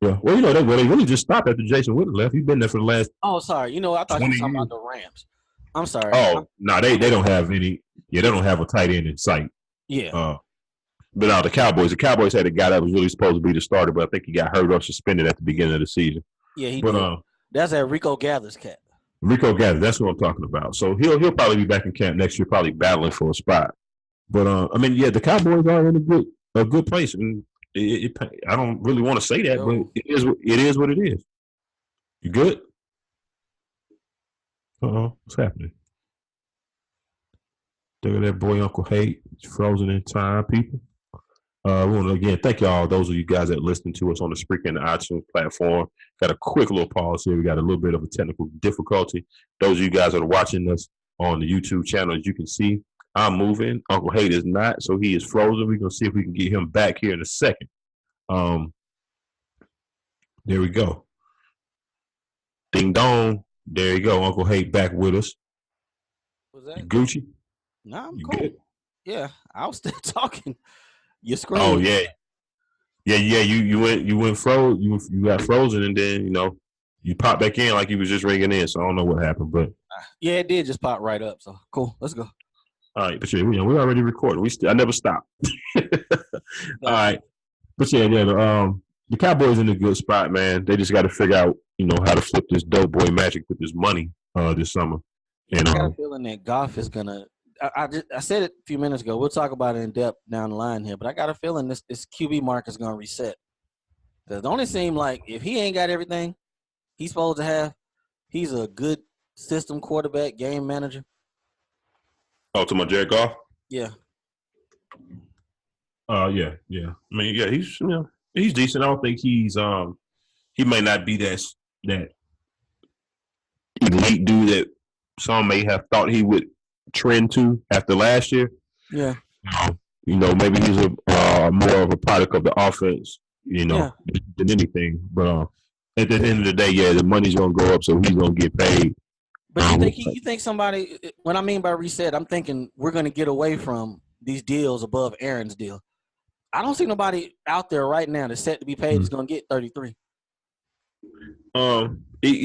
Speaker 2: Yeah, well, they really just stopped after Jason Witten left. He's been there for the last.
Speaker 3: Oh, sorry. I thought you were talking about the Rams. I'm sorry.
Speaker 2: Oh no, they don't have any. Yeah, they don't have a tight end in sight.
Speaker 3: Yeah.
Speaker 2: But now the Cowboys had a guy that was really supposed to be the starter, but I think he got hurt or suspended at the beginning of the season.
Speaker 3: Yeah, he did. That's that Rico Gathers cat.
Speaker 2: Rico Gathers, that's what I'm talking about. So he'll probably be back in camp next year, probably battling for a spot. But the Cowboys are in a good place, and I don't really want to say that, but it is what it is. You good? What's happening? Look at that boy, Uncle Hate. It's frozen in time, people. We want to again thank y'all, those of you guys that listen to us on the Spreaker and the iTunes platform. Got a quick little pause here. We got a little bit of a technical difficulty. Those of you guys that are watching us on the YouTube channel, as you can see, I'm moving. Uncle Hate is not, so he is frozen. We're gonna see if we can get him back here in a second. There we go. Ding dong. There you go. Uncle Hate back with us.
Speaker 3: Was that
Speaker 2: you Gucci?
Speaker 3: No, I'm cool. Good? Yeah, I was still talking. Your screen.
Speaker 2: Oh yeah. You went froze. You got frozen, and then you popped back in like you was just ringing in. So I don't know what happened, but
Speaker 3: yeah, it did just pop right up. So cool. Let's go.
Speaker 2: All right, but yeah, we already recorded. I never stopped. All right, but the Cowboys in a good spot, man. They just got to figure out, how to flip this dope boy magic with this money this summer. And
Speaker 3: I got a feeling that Goff is gonna. I said it a few minutes ago. We'll talk about it in depth down the line here, but I got a feeling this QB market is gonna reset. Because it only seems like if he ain't got everything he's supposed to have, he's a good system quarterback, game manager.
Speaker 2: Oh, to my Jared Goff?
Speaker 3: Yeah.
Speaker 2: Yeah. I mean, yeah, he's decent. I don't think he may not be that elite dude that some may have thought he would trend to after last year.
Speaker 3: Yeah.
Speaker 2: Maybe he's a more of a product of the offense, than anything. But at the end of the day, yeah, the money's gonna go up, so he's gonna get paid.
Speaker 3: But you think somebody? When I mean by reset, I'm thinking we're gonna get away from these deals above Aaron's deal. I don't see nobody out there right now that's set to be paid is gonna get 33.
Speaker 2: We really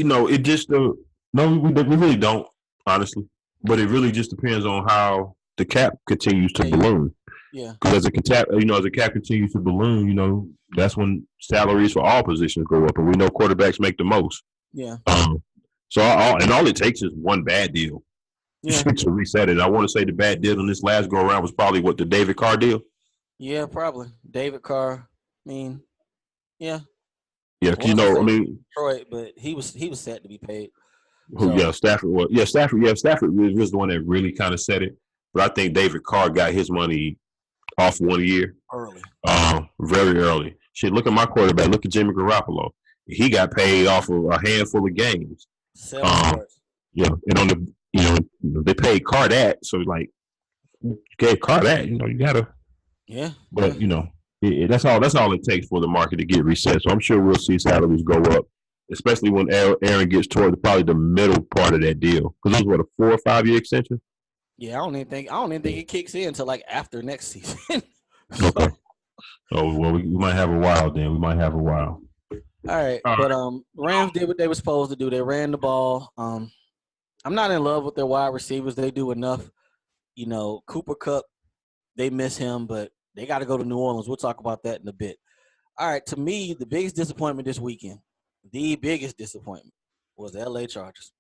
Speaker 2: don't, honestly. But it really just depends on how the cap continues to balloon.
Speaker 3: Yeah.
Speaker 2: Because as the cap continues to balloon, that's when salaries for all positions go up, and we know quarterbacks make the most.
Speaker 3: Yeah.
Speaker 2: So all it takes is one bad deal to reset it. I want to say the bad deal in this last go around was probably the David Carr deal.
Speaker 3: Yeah, probably David Carr. I mean, yeah.
Speaker 2: Yeah,
Speaker 3: Detroit, but he was set to be paid.
Speaker 2: Stafford was. Yeah, Stafford was the one that really kind of set it. But I think David Carr got his money off 1 year
Speaker 3: early,
Speaker 2: very early. Shit, look at my quarterback. Look at Jimmy Garoppolo. He got paid off of a handful of games.
Speaker 3: 7 years.
Speaker 2: Yeah, and on they paid Carr that, so like gave Carr that. You gotta.
Speaker 3: Yeah.
Speaker 2: But that's all it takes for the market to get reset. So I'm sure we'll see salaries go up, especially when Aaron gets toward probably the middle part of that deal. Because it was a 4 or 5 year extension.
Speaker 3: Yeah, I don't even think it kicks in until like after next season.
Speaker 2: Okay. Oh well, we might have a while then. We might have a while.
Speaker 3: All right, but Rams did what they were supposed to do. They ran the ball. I'm not in love with their wide receivers. They do enough. Cooper Kupp, they miss him, but they got to go to New Orleans. We'll talk about that in a bit. All right, to me, the biggest disappointment this weekend, was the LA Chargers.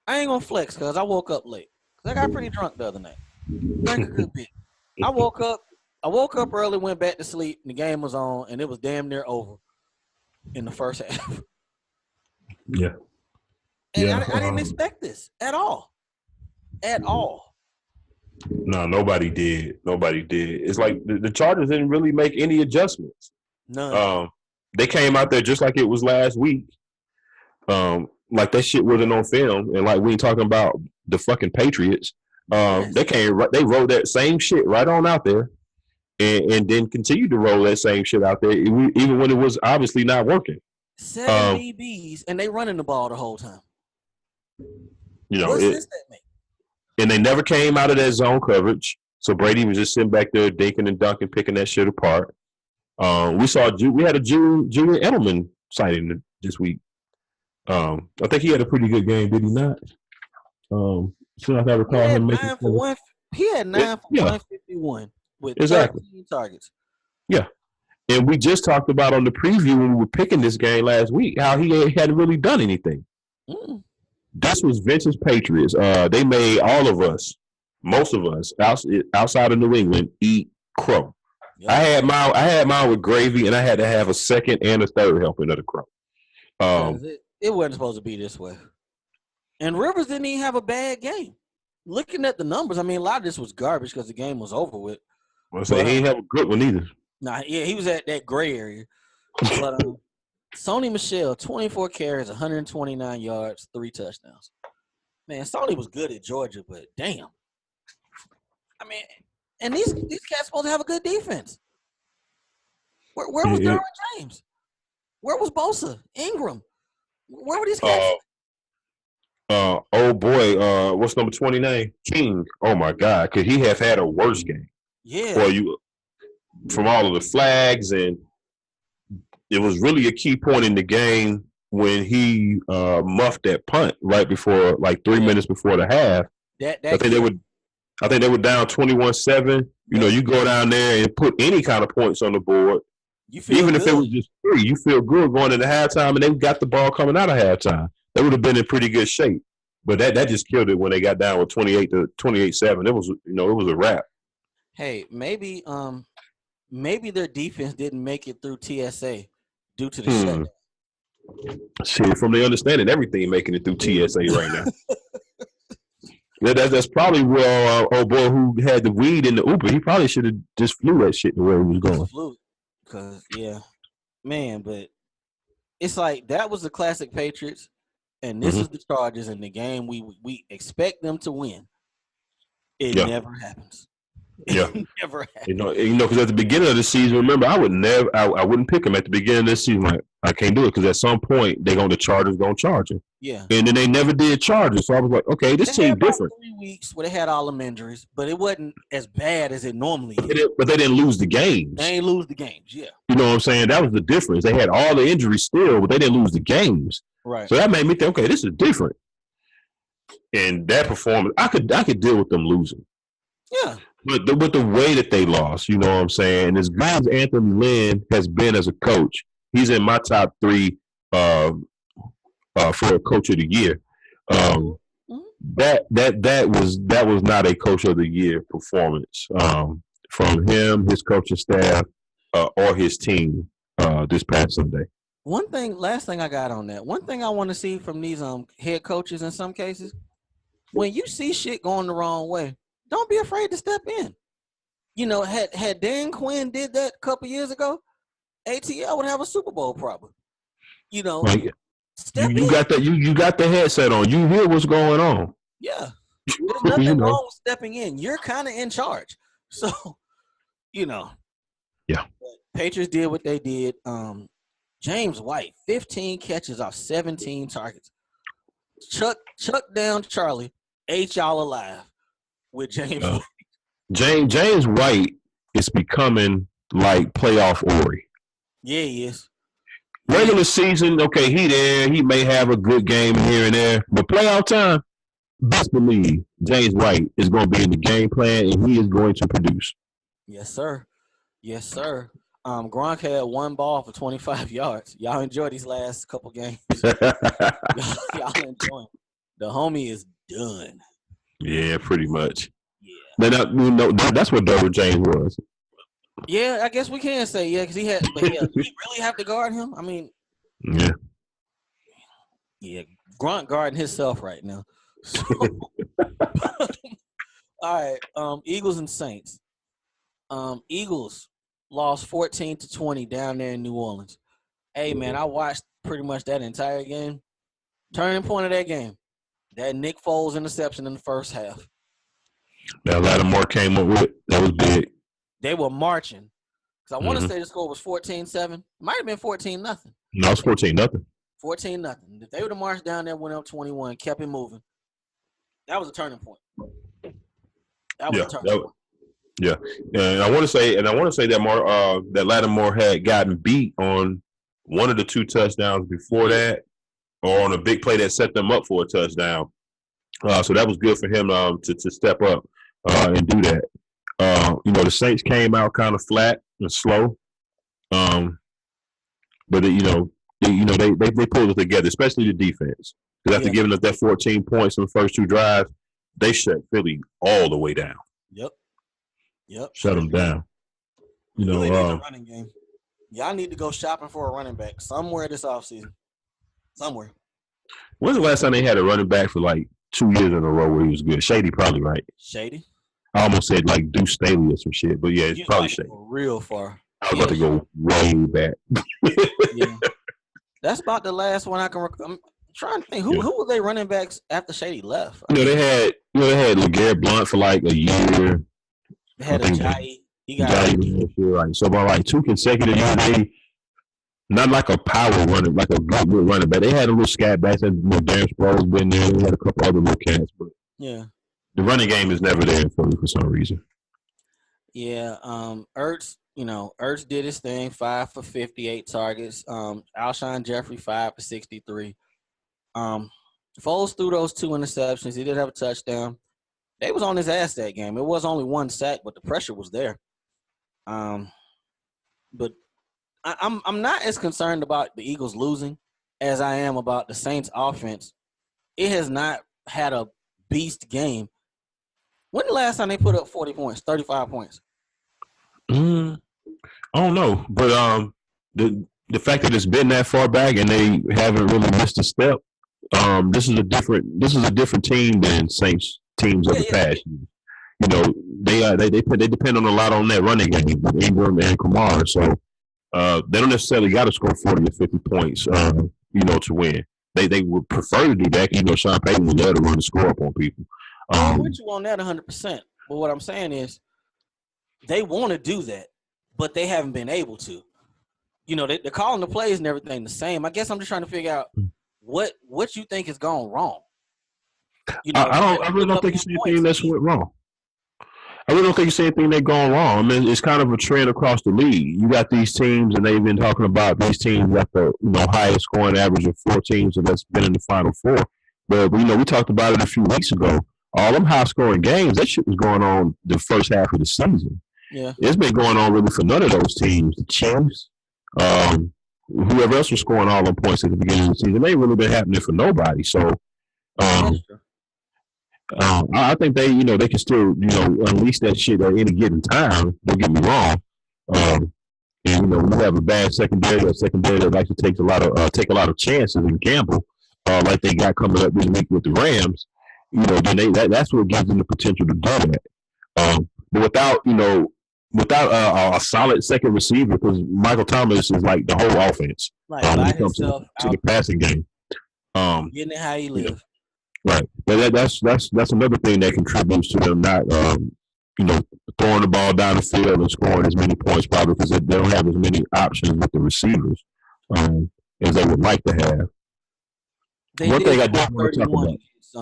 Speaker 3: I ain't gonna flex because I woke up late. I got pretty drunk the other night. Drank a good bit. I woke up early, went back to sleep, and the game was on, and it was damn near over in the first half.
Speaker 2: Yeah.
Speaker 3: And I didn't expect this at all. At all.
Speaker 2: No, nobody did. It's like the Chargers didn't really make any adjustments.
Speaker 3: None.
Speaker 2: They came out there just like it was last week. Like that shit wasn't on film, and like we ain't talking about the fucking Patriots.
Speaker 3: Yes.
Speaker 2: They rolled that same shit right on out there, and then continued to roll that same shit out there, even when it was obviously not working.
Speaker 3: 7 DBs, and they running the ball the whole time.
Speaker 2: What sense that make? And they never came out of that zone coverage. So Brady was just sitting back there dinking and dunking, picking that shit apart. We had a Julian Edelman sighting this week. I think he had a pretty good game, did he not? Soon as I recall him making
Speaker 3: he had 9 for 151 with 13 targets.
Speaker 2: Yeah. And we just talked about on the preview when we were picking this game last week how he hadn't really done anything.
Speaker 3: Mm.
Speaker 2: This was Vince's Patriots. They made all of us, most of us, outside of New England, eat crow. Yep. I had mine with gravy, and I had to have a second and a third helping of the crow.
Speaker 3: It wasn't supposed to be this way. And Rivers didn't even have a bad game. Looking at the numbers, I mean, a lot of this was garbage because the game was over with.
Speaker 2: Well, so he didn't have a good one either.
Speaker 3: Nah, yeah, he was at that gray area. But Sony Michel, 24 carries, 129 yards, 3 touchdowns. Man, Sony was good at Georgia, but damn. I mean, and these cats supposed to have a good defense. Where was Derwin James? Where was Bosa? Ingram? Where were these cats?
Speaker 2: Oh boy, what's number 29? King. Oh my God, could he have had a worse game?
Speaker 3: Yeah.
Speaker 2: Well, from all of the flags, and it was really a key point in the game when he muffed that punt right before, like 3 minutes before the half. I think they were down 21-7. You go down there and put any kind of points on the board. Even if it was just 3, you feel good going into halftime, and they got the ball coming out of halftime. They would have been in pretty good shape. But that just killed it when they got down with 28-7. It was it was a wrap.
Speaker 3: Hey, maybe their defense didn't make it through TSA due to the shutdown.
Speaker 2: Shit, from the understanding, everything making it through TSA right now. That's probably where old boy who had the weed in the Uber, he probably should have just flew that shit the way he was going.
Speaker 3: Flew, because man, but it's like that was the classic Patriots, and this is the Chargers in the game we expect them to win. It never happens.
Speaker 2: Yeah,
Speaker 3: never happens.
Speaker 2: Because at the beginning of the season, remember, I wouldn't pick them at the beginning of this season. Like, I can't do it because at some point the Chargers gonna charge him.
Speaker 3: Yeah,
Speaker 2: and then they never did charge him. So I was like, okay, this team different.
Speaker 3: 3 weeks where they had all them injuries, but it wasn't as bad as it normally is.
Speaker 2: But they didn't lose the games.
Speaker 3: They ain't lose the games. Yeah,
Speaker 2: you know what I'm saying? That was the difference. They had all the injuries still, but they didn't lose the games.
Speaker 3: Right.
Speaker 2: So that made me think, okay, this is different. And that performance, I could deal with them losing.
Speaker 3: Yeah.
Speaker 2: But with the way that they lost, you know what I'm saying? As good as Anthony Lynn has been as a coach, he's in my top 3 for a coach of the year. That was not a coach of the year performance from him, his coaching staff, or his team this past Sunday.
Speaker 3: Last thing I got on that. One thing I want to see from these head coaches in some cases, when you see shit going the wrong way, don't be afraid to step in. You know, had Dan Quinn did that a couple years ago, ATL would have a Super Bowl problem. You know,
Speaker 2: you got that. You got the headset on. You hear what's going on.
Speaker 3: Yeah, there's nothing wrong with stepping in. You're kind of in charge, so you know.
Speaker 2: Yeah.
Speaker 3: Patriots did what they did. James White, 15 catches off 17 targets. Chuck down Charlie, ate y'all alive with James White.
Speaker 2: James White is becoming like playoff Ori.
Speaker 3: Yeah, he is.
Speaker 2: Regular season, okay, he may have a good game here and there, but playoff time, best believe James White is going to be in the game plan and he is going to produce.
Speaker 3: Yes, sir. Yes, sir. Gronk had 1 ball for 25 yards. Y'all enjoy these last couple games. y'all enjoy. The homie is done.
Speaker 2: Yeah, pretty much.
Speaker 3: Yeah.
Speaker 2: That's what Derwin James was.
Speaker 3: Yeah, I guess we can say because he had. But yeah, we really have to guard him. I mean, yeah. Gronk guarding himself right now. So, all right, Eagles and Saints. Eagles lost 14-20 down there in New Orleans. Hey man, I watched pretty much that entire game. Turning point of that game, that Nick Foles interception in the first half.
Speaker 2: That Lattimore came up with that was big.
Speaker 3: They were marching. Because I want to say the score was 14-7. Might have been 14-0.
Speaker 2: No, it's 14-0.
Speaker 3: 14-0. If they would have marched down there, went up 21, kept it moving, that was a turning point. That was a turning point.
Speaker 2: Yeah, and I want to say that Lattimore had gotten beat on one of the 2 touchdowns before that, or on a big play that set them up for a touchdown. So that was good for him to step up and do that. The Saints came out kind of flat and slow, but they pulled it together, especially the defense. Because after giving us that 14 points in the first 2 drives, they shut Philly all the way down.
Speaker 3: Yep.
Speaker 2: Shut them down.
Speaker 3: Running game. Y'all need to go shopping for a running back somewhere this offseason. Somewhere.
Speaker 2: When's the last time they had a running back for like 2 years in a row where he was good? Shady, probably, right?
Speaker 3: Shady?
Speaker 2: I almost said like Deuce Staley or some shit, but yeah, it's probably Shady.
Speaker 3: Real far.
Speaker 2: I was about to go way back.
Speaker 3: Yeah. That's about the last one I can I'm trying to think. Who were they running backs after Shady left?
Speaker 2: They had LeGarrette Blount for like a year.
Speaker 3: They had Ajayi. He got
Speaker 2: right. So about like 2 consecutive years, not like a power running, like a good running back. They had a little scat back and Darren Sproles been there. They had a couple other little cats, but the running game is never there for some reason.
Speaker 3: Yeah, Ertz did his thing, 5 for 58 targets. Alshon Jeffrey, 5 for 63. Foles threw those 2 interceptions. He did have a touchdown. They was on his ass that game. It was only 1 sack, but the pressure was there. But I'm not as concerned about the Eagles losing as I am about the Saints offense. It has not had a beast game. When the last time they put up 40 points, 35 points?
Speaker 2: I don't know, but the fact that it's been that far back and they haven't really missed a step. This is a different team than Saints teams of the past. They depend on a lot on that running game with Ingram and Kamara, so they don't necessarily got to score 40 or 50 points, to win. They would prefer to do that. Sean Payton would let to run the score up on people.
Speaker 3: I'm with you on that 100%. But what I'm saying is, they want to do that, but they haven't been able to. They're calling the plays and everything the same. I guess I'm just trying to figure out what you think has gone wrong.
Speaker 2: I really don't think it's anything that's went wrong. I really don't think it's anything that's gone wrong. I mean, it's kind of a trend across the league. You got these teams, and they've been talking about these teams got the highest scoring average of 4 teams that's been in the Final Four. But we talked about it a few weeks ago. All them high scoring games, that shit was going on the first half of the season.
Speaker 3: Yeah.
Speaker 2: It's been going on really for none of those teams. The Chiefs, whoever else was scoring all them points at the beginning of the season, they ain't really been happening for nobody. So I think they can still, unleash that shit at any given time. Don't get me wrong. And when you have a bad secondary, a secondary that likes to take a lot of chances and gamble, like they got coming up this week with the Rams, then that's what gives them the potential to do that. But without a solid second receiver, because Michael Thomas is like the whole offense when it comes to the passing game.
Speaker 3: Getting it how he live.
Speaker 2: Right. But that's another thing that contributes to them not throwing the ball down the field and scoring as many points, probably because they don't have as many options with the receivers as they would like to have. One thing I did want to talk about
Speaker 3: against,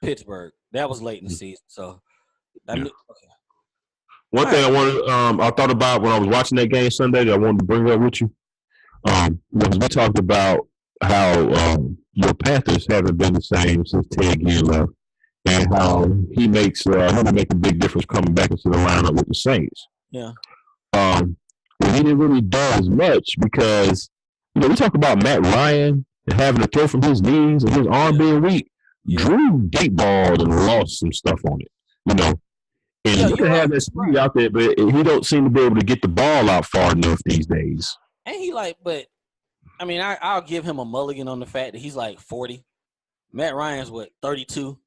Speaker 3: Pittsburgh. That was late in the season, so okay.
Speaker 2: One thing I thought about when I was watching that game Sunday that I wanted to bring up with you. Was we talked about how your Panthers haven't been the same since Ted Ginn left, and how he makes make a big difference coming back into the lineup with the Saints.
Speaker 3: Yeah.
Speaker 2: He didn't really do as much because we talk about Matt Ryan and having to throw from his knees and his arm being weak. Drew deep balled and lost some stuff on it. And you can have that speed out there, but he don't seem to be able to get the ball out far enough these days.
Speaker 3: And I'll give him a mulligan on the fact that he's like 40. Matt Ryan's 32,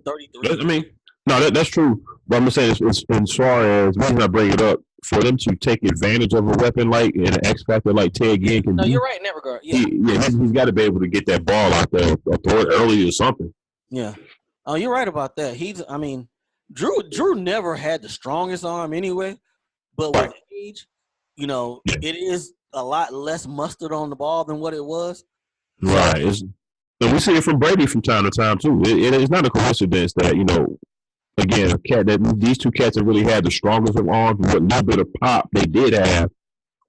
Speaker 3: 33.
Speaker 2: No, that's true. But I'm just saying, it's as far as reason I bring it up, for them to take advantage of a weapon like an X factor like Ted Ginn can do.
Speaker 3: You're right in that regard. Yeah,
Speaker 2: he's got to be able to get that ball out there or throw it early or something.
Speaker 3: Yeah. Oh, you're right about that. Drew never had the strongest arm anyway, but with age, it is a lot less mustard on the ball than what it was.
Speaker 2: Right. And we see it from Brady from time to time too. It's not a coincidence that again, these two cats have really had the strongest of arms. What little bit of pop they did have,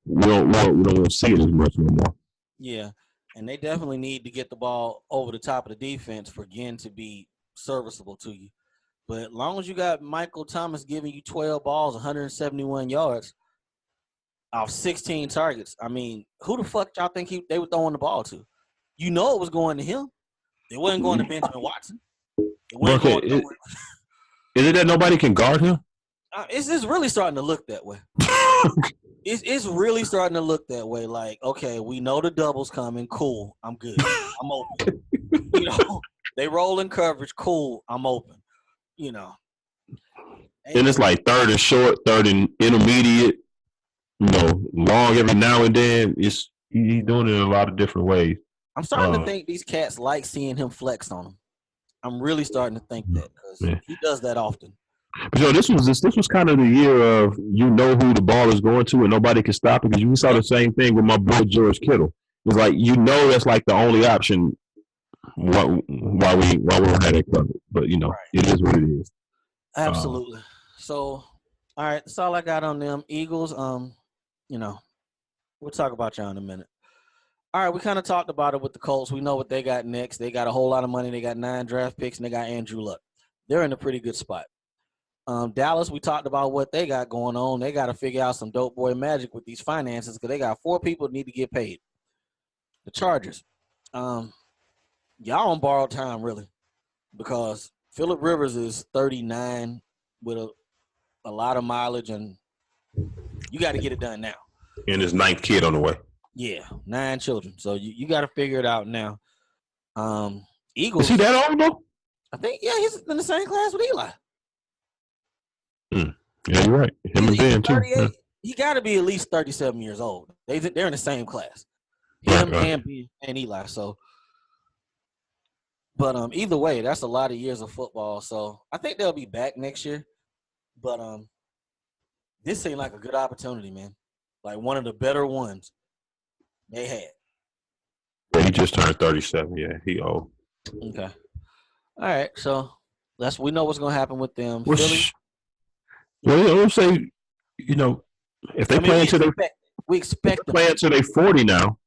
Speaker 2: we don't see it as much no more.
Speaker 3: Yeah, and they definitely need to get the ball over the top of the defense for Ginn to be serviceable to you. But as long as you got Michael Thomas giving you 12 balls, 171 yards off 16 targets, who the fuck y'all think they were throwing the ball to? It was going to him. It wasn't going to Benjamin Watson. It wasn't going to
Speaker 2: Is it that nobody can guard him?
Speaker 3: It's really starting to look that way. It's really starting to look that way. Like, okay, we know the double's coming. Cool. I'm good. I'm open. They roll in coverage. Cool. I'm open.
Speaker 2: And it's like third and short, third and intermediate, long every now and then. He's doing it in a lot of different ways.
Speaker 3: I'm starting to think these cats like seeing him flex on them. I'm really starting to think that because he does that often.
Speaker 2: But this was kind of the year of who the ball is going to and nobody can stop it, because we saw the same thing with my boy George Kittle. It's like that's like the only option why we don't have that covered. But It is what it is.
Speaker 3: Absolutely. So, all right, that's all I got on them. Eagles. We'll talk about y'all in a minute. All right, we kind of talked about it with the Colts. We know what they got next. They got a whole lot of money. They got 9 draft picks, and they got Andrew Luck. They're in a pretty good spot. Dallas, we talked about what they got going on. They got to figure out some dope boy magic with these finances because they got 4 people that need to get paid. The Chargers. Y'all on borrowed time, really, because Phillip Rivers is 39 with a lot of mileage, and you got to get it done now.
Speaker 2: And his 9th kid on the way.
Speaker 3: Yeah, 9 children. So you got to figure it out now. Eagles.
Speaker 2: Is he that old though?
Speaker 3: I think he's in the same class with Eli.
Speaker 2: Yeah, you're right. Him and Ben too. Yeah.
Speaker 3: He got to be at least 37 years old. They're in the same class. Him and Ben and Eli. So, but either way, that's a lot of years of football. So I think they'll be back next year. But this seemed like a good opportunity, man. Like one of the better ones they had.
Speaker 2: Yeah, he just turned 37. Yeah, he old.
Speaker 3: Okay. All right. So we know what's gonna happen with them.
Speaker 2: Well,
Speaker 3: Philly.
Speaker 2: I would say, if they play until
Speaker 3: we expect them
Speaker 2: play until they 40 now.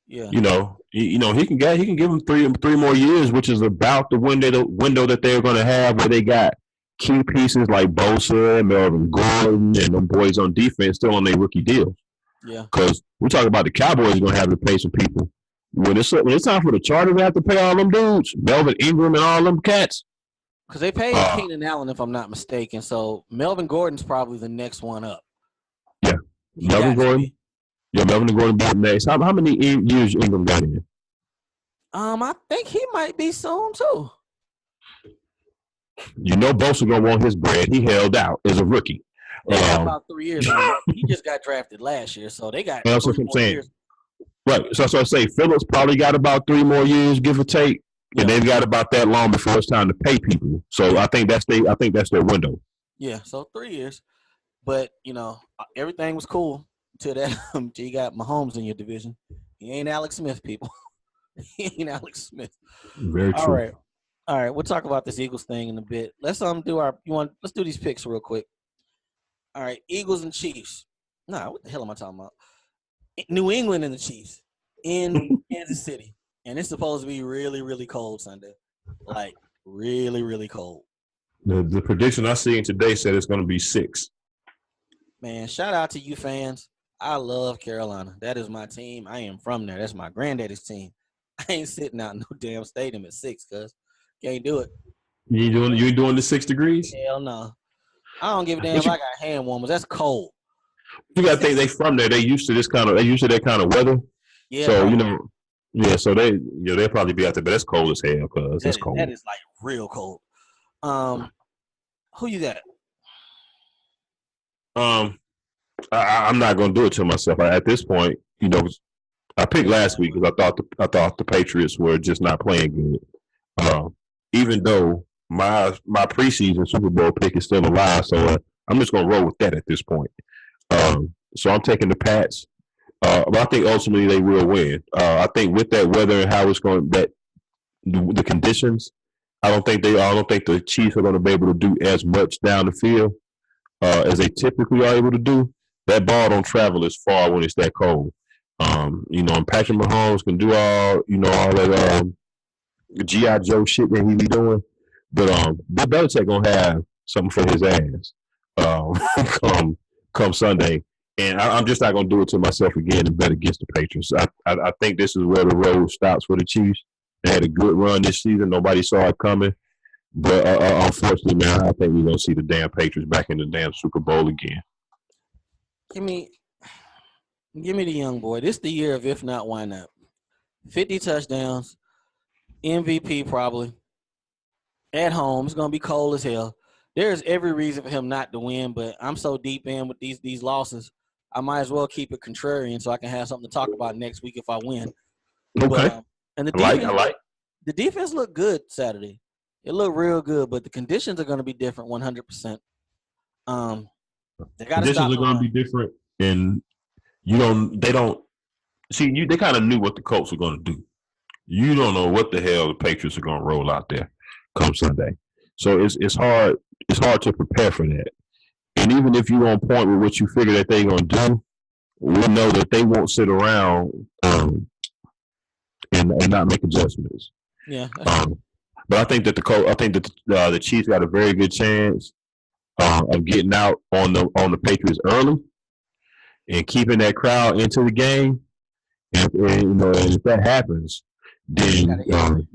Speaker 3: Yeah.
Speaker 2: He can give them three more years, which is about the window that they're going to have where they got key pieces like Bosa and Melvin Gordon and them boys on defense still on their rookie deals.
Speaker 3: Yeah.
Speaker 2: Because we talk about the Cowboys going to have to pay some people when it's time for the Chargers to have to pay all them dudes, Melvin Ingram and all them cats.
Speaker 3: Because they paid Keenan Allen, if I'm not mistaken. So Melvin Gordon's probably the next one up.
Speaker 2: Yeah, Melvin Gordon. Yeah, Melvin Gordon be next. How many years Ingram got in?
Speaker 3: I think he might be soon too.
Speaker 2: Bosa gonna want his bread. He held out as a rookie.
Speaker 3: They got about 3 years. He just got drafted last year, so they got.
Speaker 2: That's what I'm saying. Years. Right. So I say Phillips probably got about 3 more years, give or take, and they've got about that long before it's time to pay people. So I think that's their window.
Speaker 3: Yeah. So 3 years, but everything was cool till that. Till you got Mahomes in your division. He ain't Alex Smith, people. He ain't Alex Smith.
Speaker 2: Very true.
Speaker 3: All right. We'll talk about this Eagles thing in a bit. Let's let's do these picks real quick. All right, Eagles and Chiefs. Nah, what the hell am I talking about? New England and the Chiefs in Kansas City. And it's supposed to be really, really cold Sunday. Like, really, really cold.
Speaker 2: The prediction I seen today said it's going to be 6.
Speaker 3: Man, shout out to you fans. I love Carolina. That is my team. I am from there. That's my granddaddy's team. I ain't sitting out in no damn stadium at 6, cuz. Can't do it.
Speaker 2: You ain't doing the 6 degrees?
Speaker 3: Hell no. I don't give a damn if I got hand warmers. That's cold.
Speaker 2: You gotta think they from there. They used to that kind of weather. Yeah. So so they'll probably be out there, but that's cold as hell, cuz that's cold.
Speaker 3: That is like real cold. Who you got?
Speaker 2: I'm not gonna do it to myself. At this point, I picked last week because I thought the Patriots were just not playing good. Even though my preseason Super Bowl pick is still alive, so I'm just gonna roll with that at this point. So I'm taking the Pats, but I think ultimately they will win. I think with that weather and how it's going, that the conditions, I don't think the Chiefs are going to be able to do as much down the field as they typically are able to do. That ball don't travel as far when it's that cold. And Patrick Mahomes can do all that G.I. Joe shit that he be doing. But Bill Belichick gonna have something for his ass come Sunday, and I'm just not gonna do it to myself again and bet against the Patriots. I think this is where the road stops for the Chiefs. They had a good run this season. Nobody saw it coming, but unfortunately, man, I think we're gonna see the damn Patriots back in the damn Super Bowl again.
Speaker 3: Give me the young boy. This is the year of if not, why not? 50 touchdowns, MVP probably. At home, it's gonna be cold as hell. There's every reason for him not to win, but I'm so deep in with these losses, I might as well keep it contrarian so I can have something to talk about next week if I win.
Speaker 2: Okay.
Speaker 3: But, and the defense,
Speaker 2: I like.
Speaker 3: The defense looked good Saturday. It looked real good, but the conditions are going to be different 100%. They got to stop.
Speaker 2: Conditions are going to be different, and they kind of knew what the Colts were going to do. You don't know what the hell the Patriots are going to roll out there come Sunday. So it's hard to prepare for that. And even if you're on point with what you figure that they're going to do, we know that they won't sit around and not make adjustments.
Speaker 3: Yeah.
Speaker 2: But I think that the Chiefs got a very good chance of getting out on the Patriots early and keeping that crowd into the game. And if that happens, then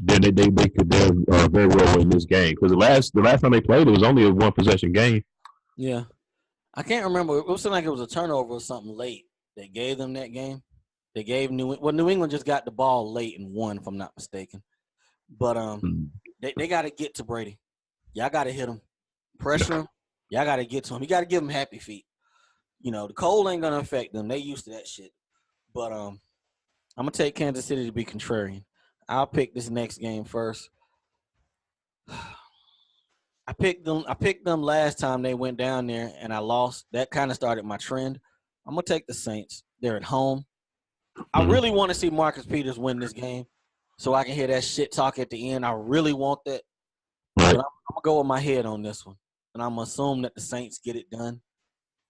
Speaker 2: they could very well win this game, because the last time they played, it was only a 1-possession game.
Speaker 3: Yeah, I can't remember. It was like it was a turnover or something late that gave them that game. They gave New England just got the ball late and won, if I'm not mistaken. But they got to get to Brady. Y'all got to hit him, pressure him. Y'all got to get to him. You got to give him happy feet. The cold ain't gonna affect them. They used to that shit. But I'm gonna take Kansas City to be contrarian. I'll pick this next game first. I picked them last time they went down there and I lost. That kind of started my trend. I'm gonna take the Saints. They're at home. I really want to see Marcus Peters win this game so I can hear that shit talk at the end. I really want that. But I'm gonna go with my head on this one. And I'm gonna assume that the Saints get it done.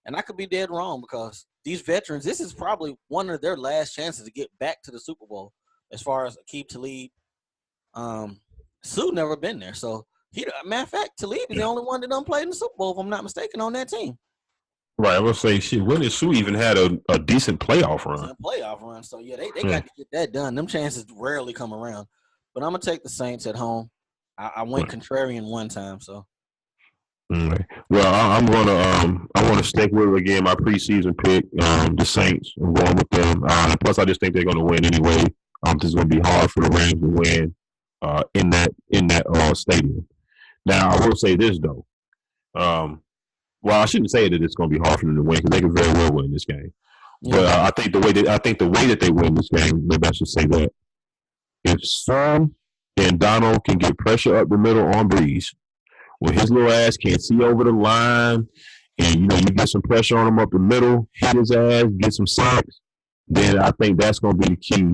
Speaker 3: And I could be dead wrong because these veterans, this is probably one of their last chances to get back to the Super Bowl. As far as Aqib Talib, Sue never been there. So matter of fact, Talib is the only one that done played in the Super Bowl, if I'm not mistaken, on that team.
Speaker 2: Right, I was say shit. Willie Sue even had a decent playoff run.
Speaker 3: Playoff run. So yeah, they got to get that done. Them chances rarely come around. But I'm gonna take the Saints at home. I went contrarian one time, so.
Speaker 2: Right. Well, I'm gonna I want to stick with it again. My preseason pick, the Saints. I'm going with them. Plus, I just think they're gonna win anyway. This is gonna be hard for the Rams to win in that stadium. Now, I will say this though. Well, I shouldn't say that it's going to be hard for them to win because they can very well win this game. Yeah. But I think the way that they win this game, maybe I should say that if Sam and Donald can get pressure up the middle on Breeze, when his little ass can't see over the line, and you get some pressure on him up the middle, hit his ass, get some sacks, then I think that's going to be the key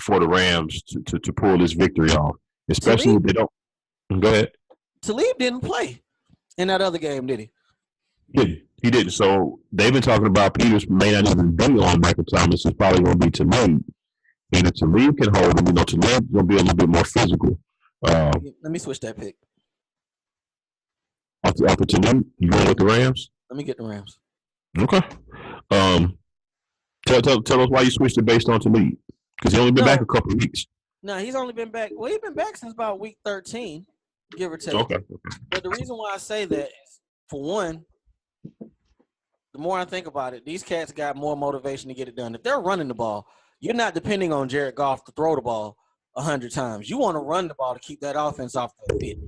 Speaker 2: for the Rams to pull this victory off. Especially if they don't. Go ahead.
Speaker 3: Talib didn't play in that other game, did he?
Speaker 2: He didn't. So they've been talking about Peters may not even be on Michael Thomas. It's probably going to be Talib. And if Talib can hold him, Talib's going to be a little bit more physical.
Speaker 3: Let me switch that pick.
Speaker 2: After Talib, you going with the Rams?
Speaker 3: Let me get the Rams.
Speaker 2: Okay. Tell us why you switched it based on Talib. Because he's only been back a couple of weeks.
Speaker 3: No, he's only been back. Well, he's been back since about week 13, give or take.
Speaker 2: Okay.
Speaker 3: But the reason why I say that is, for one, the more I think about it, these cats got more motivation to get it done. If they're running the ball, you're not depending on Jared Goff to throw the ball 100 times. You want to run the ball to keep that offense off the field.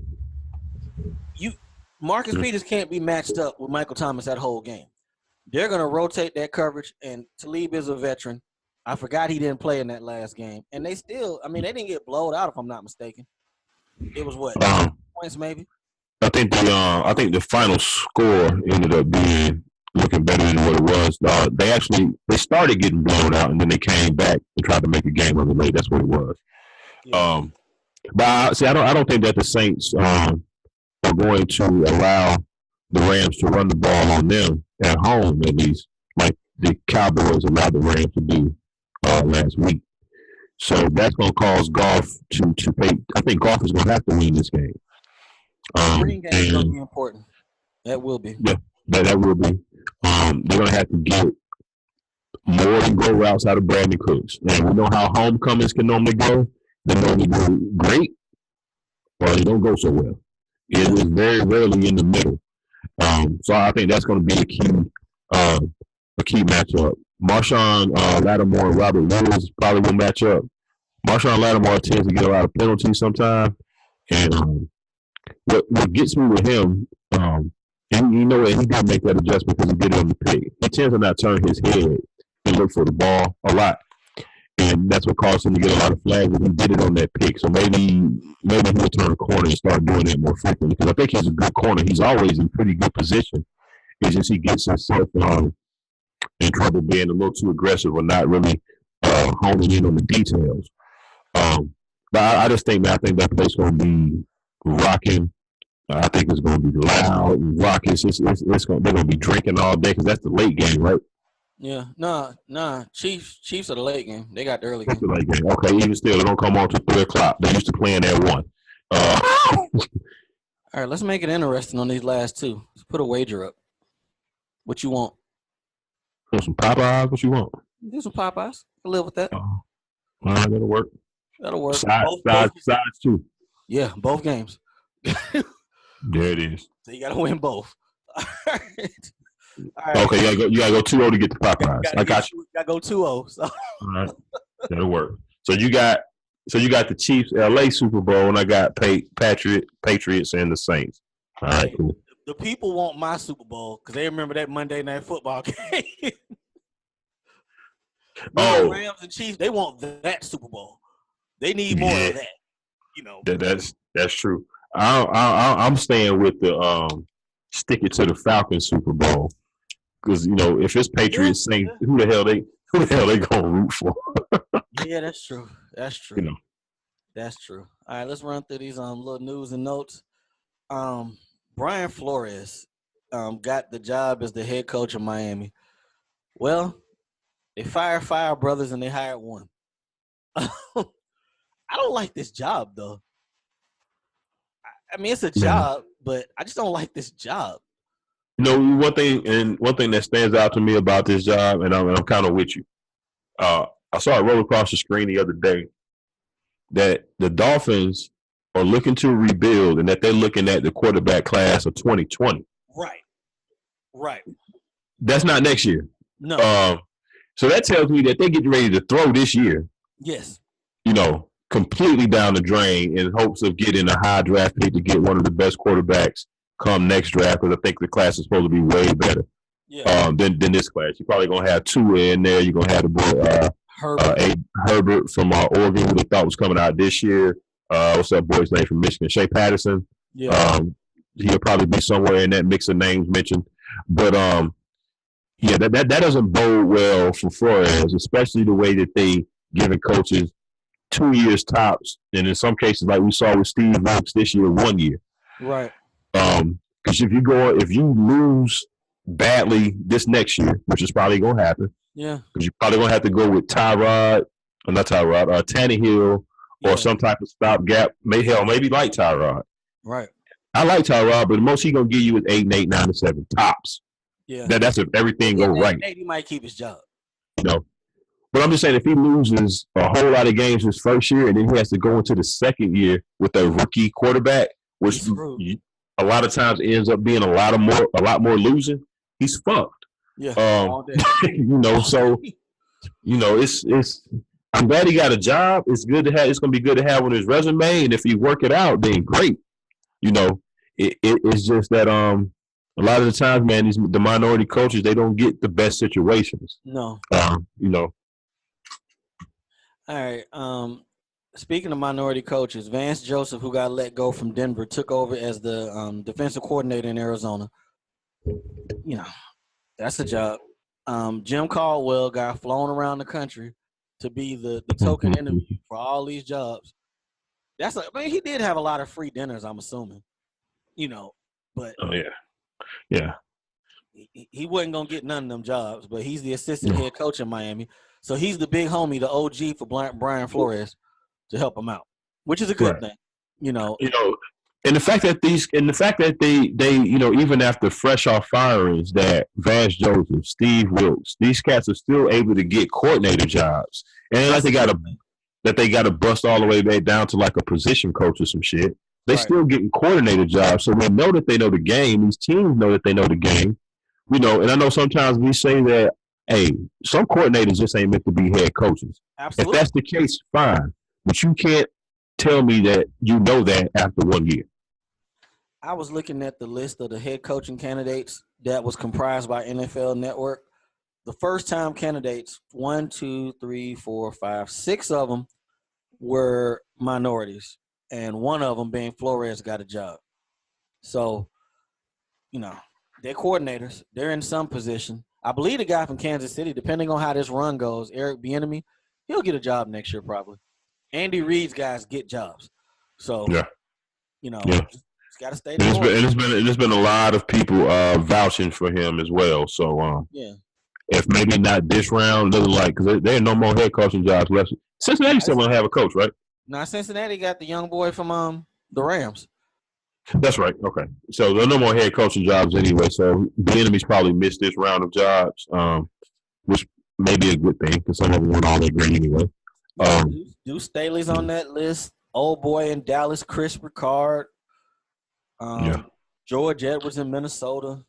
Speaker 3: Marcus Peters can't be matched up with Michael Thomas that whole game. They're going to rotate that coverage, and Talib is a veteran. I forgot he didn't play in that last game. And they still, they didn't get blowed out, if I'm not mistaken. It was what, points maybe?
Speaker 2: I think the final score ended up being looking better than what it was. They started getting blown out, and then they came back and tried to make a game of it late. That's what it was. Yeah. But I don't think that the Saints are going to allow the Rams to run the ball on them at home, at least, like the Cowboys allowed the Rams to do last week. So that's going to cause Goff to pay. I think Goff is going to have to win this game.
Speaker 3: Green game is going to be important. That will be.
Speaker 2: Yeah, that will be. They're going to have to get more than go routes out of Brandon Cooks. And we know how homecomings can normally go. They normally go great, or they don't go so well. It is very rarely in the middle. So I think that's going to be a key matchup. Marshawn Lattimore and Robert Woods probably will match up. Marshawn Lattimore tends to get a lot of penalties sometimes. And what gets me with him, and he did make that adjustment because he did it on the pick. He tends to not turn his head and look for the ball a lot. And that's what caused him to get a lot of flags, and he did it on that pick. So maybe he'll turn a corner and start doing that more frequently. Because I think he's a good corner. He's always in pretty good position. It's just he gets himself in trouble being a little too aggressive or not really honing in on the details. But I just think that place going to be rocking. I think it's going to be loud and rocking. They're going to be drinking all day because that's the late game, right?
Speaker 3: Yeah, nah. Chiefs are the late game. They got the early game.
Speaker 2: The late game. Okay, even still, they don't come on till 3:00. They used to play in at 1.
Speaker 3: All right, let's make it interesting on these last two. Let's put a wager up. What you want?
Speaker 2: Some Popeyes? What you want?
Speaker 3: Do some Popeyes. I live with that.
Speaker 2: All right, that'll work.
Speaker 3: That'll work.
Speaker 2: Sides too.
Speaker 3: Yeah, both games.
Speaker 2: There it is.
Speaker 3: So you got to win both. All right.
Speaker 2: All right. Okay, you gotta go 2-0 to get the Popeyes. I got you.
Speaker 3: Gotta go 2-0. So.
Speaker 2: All right, that'll work. So you got the Chiefs LA Super Bowl, and I got Patriots and the Saints. All right, cool.
Speaker 3: The people want my Super Bowl because they remember that Monday Night Football game. Rams and Chiefs, they want that Super Bowl. They need more of that.
Speaker 2: That's true. I'm staying with the stick it to the Falcons Super Bowl. Because if it's Patriots Saints, who the hell they gonna root for?
Speaker 3: Yeah, that's true. That's true. That's true. All right, let's run through these little news and notes. Brian Flores got the job as the head coach of Miami. Well, they fired five brothers and they hired one. I don't like this job though. I mean, it's a job, but I just don't like this job.
Speaker 2: You know, one thing that stands out to me about this job, and I'm kind of with you. I saw it roll across the screen the other day that the Dolphins are looking to rebuild, and that they're looking at the quarterback class of 2020.
Speaker 3: Right.
Speaker 2: That's not next year.
Speaker 3: No.
Speaker 2: So that tells me that they're getting ready to throw this year.
Speaker 3: Yes.
Speaker 2: You know, completely down the drain in hopes of getting a high draft pick to get one of the best quarterbacks come next draft, because I think the class is supposed to be way better than this class. You're probably going to have Tua in there. You're going to have the boy Herbert from Oregon, who they thought was coming out this year. What's that boy's name from Michigan? Shea Patterson.
Speaker 3: Yeah.
Speaker 2: He'll probably be somewhere in that mix of names mentioned. But, that doesn't bode well for Flores, especially the way that they giving coaches 2 years tops, and in some cases, like we saw with Steve Wilkes this year, 1 year.
Speaker 3: Right.
Speaker 2: Because if you lose badly this next year, which is probably going to happen, because you're probably going to have to go with Tannehill, or some type of stopgap. Maybe like Tyrod.
Speaker 3: Right.
Speaker 2: I like Tyrod, but the most he's going to give you is 8 and 8, 9 and 7 tops.
Speaker 3: Yeah.
Speaker 2: That's if everything goes right.
Speaker 3: He might keep his job.
Speaker 2: You know. But I'm just saying, if he loses a whole lot of games his first year, and then he has to go into the second year with a rookie quarterback, which a lot of times ends up being a lot more losing, he's fucked.
Speaker 3: Yeah.
Speaker 2: So it's. I'm glad he got a job. It's good to have. It's going to be good to have on his resume, and if he work it out, then great. It's just that a lot of the times, man, the minority coaches, they don't get the best situations.
Speaker 3: No. All right. Speaking of minority coaches, Vance Joseph, who got let go from Denver, took over as the defensive coordinator in Arizona. That's a job. Jim Caldwell got flown around the country to be the token interview for all these jobs. He did have a lot of free dinners, I'm assuming. But
Speaker 2: yeah.
Speaker 3: He wasn't gonna get none of them jobs, but he's the assistant head coach in Miami. So he's the big homie, the OG for Brian Flores, to help him out, which is a good thing.
Speaker 2: And the fact that they even after fresh off firings, that Vance Joseph, Steve Wilkes, these cats are still able to get coordinator jobs, and like they got to bust all the way back down to like a position coach or some shit. They still getting coordinator jobs, so we know that they know the game. These teams know that they know the game. And I know sometimes we say that, hey, some coordinators just ain't meant to be head coaches.
Speaker 3: Absolutely.
Speaker 2: If that's the case, fine. But you can't tell me that you know that after 1 year.
Speaker 3: I was looking at the list of the head coaching candidates that was comprised by NFL Network. The first-time candidates, 1, 2, 3, 4, 5, 6 of them were minorities, and one of them being Flores got a job. So, they're coordinators. They're in some position. I believe the guy from Kansas City, depending on how this run goes, Eric Bieniemy, he'll get a job next year probably. Andy Reid's guys get jobs. So, just got to stay there.
Speaker 2: There's been a lot of people vouching for him as well. So, if maybe not this round, because there are no more head coaching jobs left. Cincinnati still want to have a coach, right?
Speaker 3: Now, Cincinnati got the young boy from the Rams.
Speaker 2: That's right. Okay. So there are no more head coaching jobs anyway. So the enemy's probably missed this round of jobs, which may be a good thing because some of them weren't all that great anyway.
Speaker 3: Deuce Staley's on that list. Old boy in Dallas, Chris Ricard. George Edwards in Minnesota.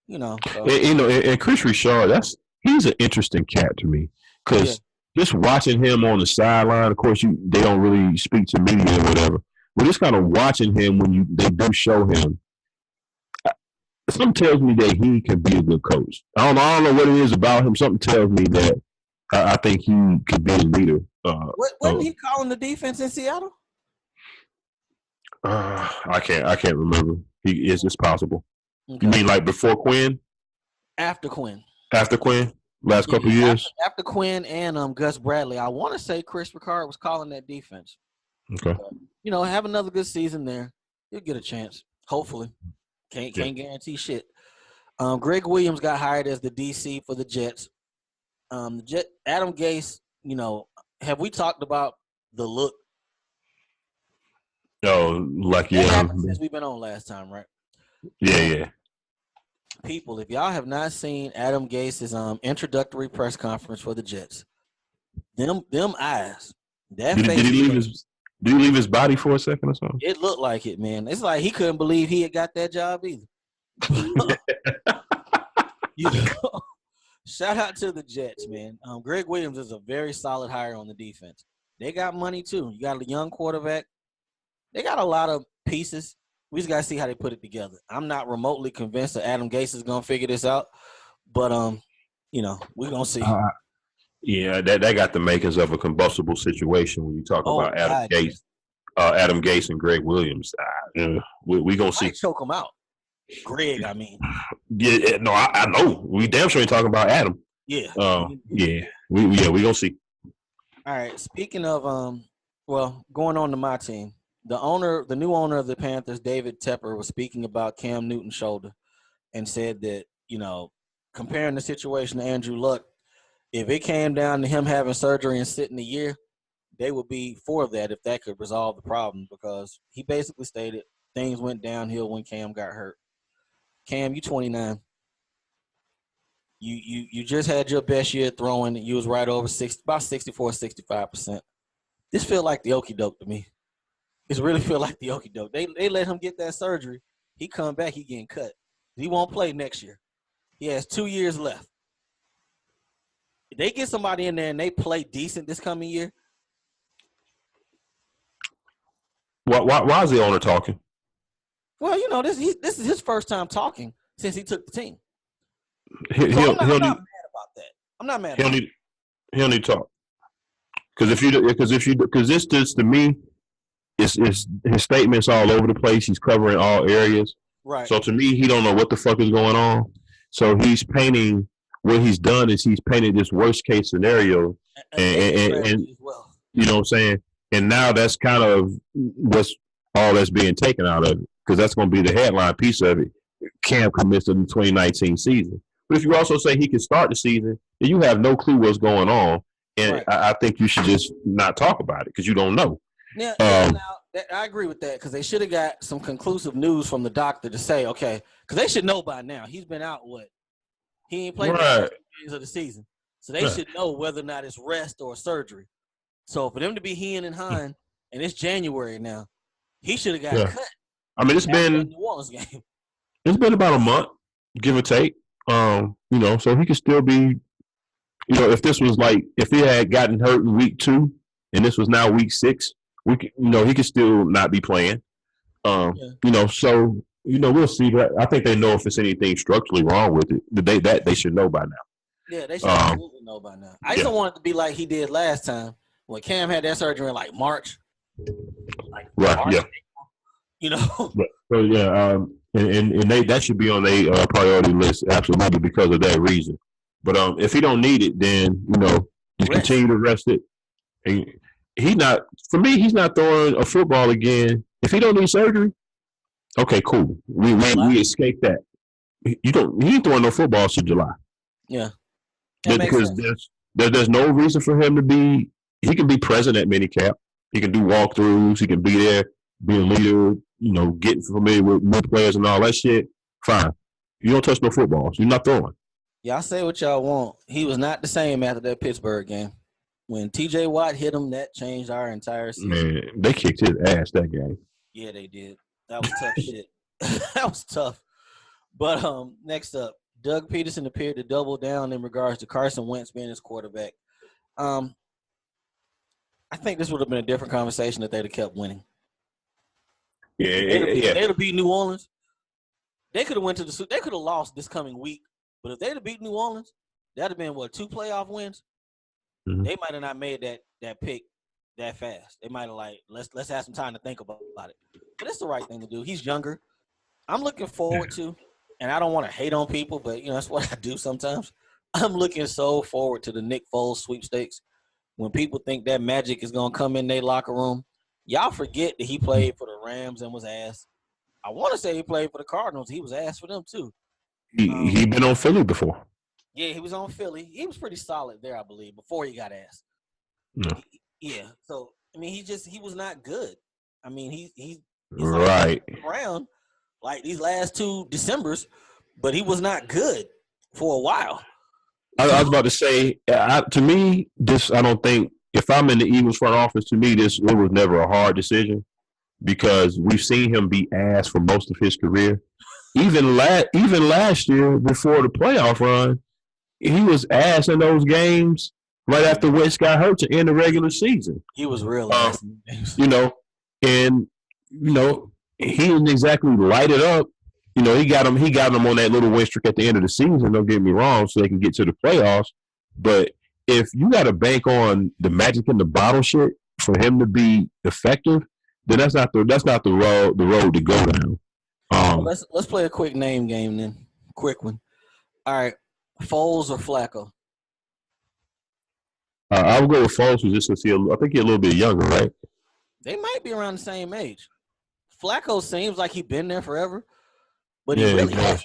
Speaker 2: And Chris Richard, he's an interesting cat to me because just watching him on the sideline. Of course, they don't really speak to media or whatever. But just kind of watching him when they do show him, something tells me that he can be a good coach. I don't know what it is about him. Something tells me that I think he could be a leader.
Speaker 3: Wasn't he calling the defense in Seattle?
Speaker 2: I can't remember. It's possible.
Speaker 3: Okay.
Speaker 2: You mean like before Quinn?
Speaker 3: After Quinn.
Speaker 2: After Quinn? Last couple of years?
Speaker 3: After Quinn and Gus Bradley. I want to say Chris Ricard was calling that defense.
Speaker 2: Okay.
Speaker 3: Have another good season there. You'll get a chance. Hopefully. Can't guarantee shit. Greg Williams got hired as the DC for the Jets. Adam Gase, have we talked about the look?
Speaker 2: Oh, like
Speaker 3: That
Speaker 2: yeah,
Speaker 3: happened since we've been on last time, right?
Speaker 2: yeah.
Speaker 3: People, if y'all have not seen Adam Gase's introductory press conference for the Jets, them eyes, that
Speaker 2: Did
Speaker 3: face,
Speaker 2: he leave his? Did he leave his body for a second or something?
Speaker 3: it looked like it, man. It's like he couldn't believe he had got that job either. Shout out to the Jets, man. Greg Williams is a very solid hire on the defense. They got money too. You got a young quarterback. They got a lot of pieces. We just got to see how they put it together. I'm not remotely convinced that Adam Gase is going to figure this out, but we're going to see.
Speaker 2: Yeah, that got the makings of a combustible situation when you talk about Adam Gase and Greg Williams. We gonna see.
Speaker 3: Might choke him out. Greg, I mean.
Speaker 2: Yeah, no, I know. We damn sure ain't talking about Adam.
Speaker 3: Yeah.
Speaker 2: We gonna see.
Speaker 3: All right. Speaking of going on to my team, the new owner of the Panthers, David Tepper, was speaking about Cam Newton's shoulder and said that, comparing the situation to Andrew Luck, if it came down to him having surgery and sitting a year, they would be for that if that could resolve the problem, because he basically stated things went downhill when Cam got hurt. Cam, you 29. You just had your best year throwing. You was right over about 64, 65%. This feel like the okie doke to me. It really feel like the okie doke. They let him get that surgery. He come back, he getting cut. He won't play next year. He has 2 years left. If they get somebody in there and they play decent this coming year.
Speaker 2: Why is the owner talking?
Speaker 3: Well, this is his first time talking since he took the team.
Speaker 2: I'm
Speaker 3: not mad about that. I'm not mad.
Speaker 2: He'll need to talk. Because this to me, it's his statements all over the place. He's covering all areas.
Speaker 3: Right.
Speaker 2: So to me, he don't know what the fuck is going on. So he's painting. What he's done is he's painted this worst case scenario, and
Speaker 3: well.
Speaker 2: You know what I'm saying. And now that's kind of what's all that's being taken out of it, because that's going to be the headline piece of it. Cam commits to the 2019 season. But if you also say he can start the season, then you have no clue what's going on. And
Speaker 3: right.
Speaker 2: I think you should just not talk about it because you don't know.
Speaker 3: Yeah, I agree with that, because they should have got some conclusive news from the doctor to say, okay, because they should know by now. He's been out, he ain't played the games of the season. So they should know whether or not it's rest or surgery. So for them to be heeing and hawing, and it's January now, he should have got cut.
Speaker 2: I mean, it's been
Speaker 3: New Orleans game.
Speaker 2: It's been about a month, give or take. So he could still be, if he had gotten hurt in week 2 and this was now week 6, he could still not be playing. We'll see. But I think they know if it's anything structurally wrong with it. They should know by now.
Speaker 3: Yeah, they should absolutely know by now. I just don't want it to be like he did last time when Cam had that surgery in March.
Speaker 2: Right.
Speaker 3: March,
Speaker 2: yeah. So yeah, and that should be on their priority list absolutely because of that reason. But if he don't need it, then just continue to rest it. And he's not throwing a football again. If he don't need surgery, okay, cool. We escape that. He ain't throwing no footballs to July.
Speaker 3: Yeah.
Speaker 2: Because there's no reason for him to be. He can be present at minicamp. He can do walkthroughs. He can be there, be a leader. Getting familiar with new players and all that shit. Fine. You don't touch no footballs. You're not throwing.
Speaker 3: Y'all say what y'all want. He was not the same after that Pittsburgh game. When T.J. Watt hit him, that changed our entire season.
Speaker 2: Man, they kicked his ass that game.
Speaker 3: Yeah, they did. That was tough shit. That was tough. But next up, Doug Peterson appeared to double down in regards to Carson Wentz being his quarterback. I think this would have been a different conversation if they'd have kept winning.
Speaker 2: Yeah.
Speaker 3: They'd have beat New Orleans. They could have they could have lost this coming week. But if they'd have beat New Orleans, that'd have been 2 playoff wins.
Speaker 2: Mm-hmm.
Speaker 3: They might have not made that pick that fast. They might have let's have some time to think about it. But it's the right thing to do. He's younger. I'm looking forward to, and I don't want to hate on people, but that's what I do sometimes. I'm looking so forward to the Nick Foles sweepstakes. When people think that magic is gonna come in their locker room, y'all forget that he played for the Rams and was ass. I want to say he played for the Cardinals. He was ass for them too.
Speaker 2: He been on Philly before.
Speaker 3: Yeah, he was on Philly. He was pretty solid there, I believe, before he got asked.
Speaker 2: No.
Speaker 3: Yeah. So I mean, he was not good. I mean, he's
Speaker 2: Right.
Speaker 3: around like these last 2 Decembers, but he was not good for a while.
Speaker 2: I was about to say, to me, I don't think if I'm in the Eagles front office, to me, it was never a hard decision because we've seen him be ass for most of his career. Even last year before the playoff run, he was ass in those games right after Wentz got hurt to end the regular season.
Speaker 3: He was real ass.
Speaker 2: You know, and he didn't exactly light it up. He got them on that little win streak at the end of the season. Don't get me wrong, so they can get to the playoffs. But if you got to bank on the magic in the bottle shit for him to be effective, then that's not the road to go down.
Speaker 3: Let's play a quick name game then. Quick one. All right, Foles or Flacco?
Speaker 2: I'll go with Foles just because I think he's a little bit younger, right?
Speaker 3: They might be around the same age. Flacco seems like he's been there forever, but he
Speaker 2: Yeah,
Speaker 3: really
Speaker 2: he
Speaker 3: has.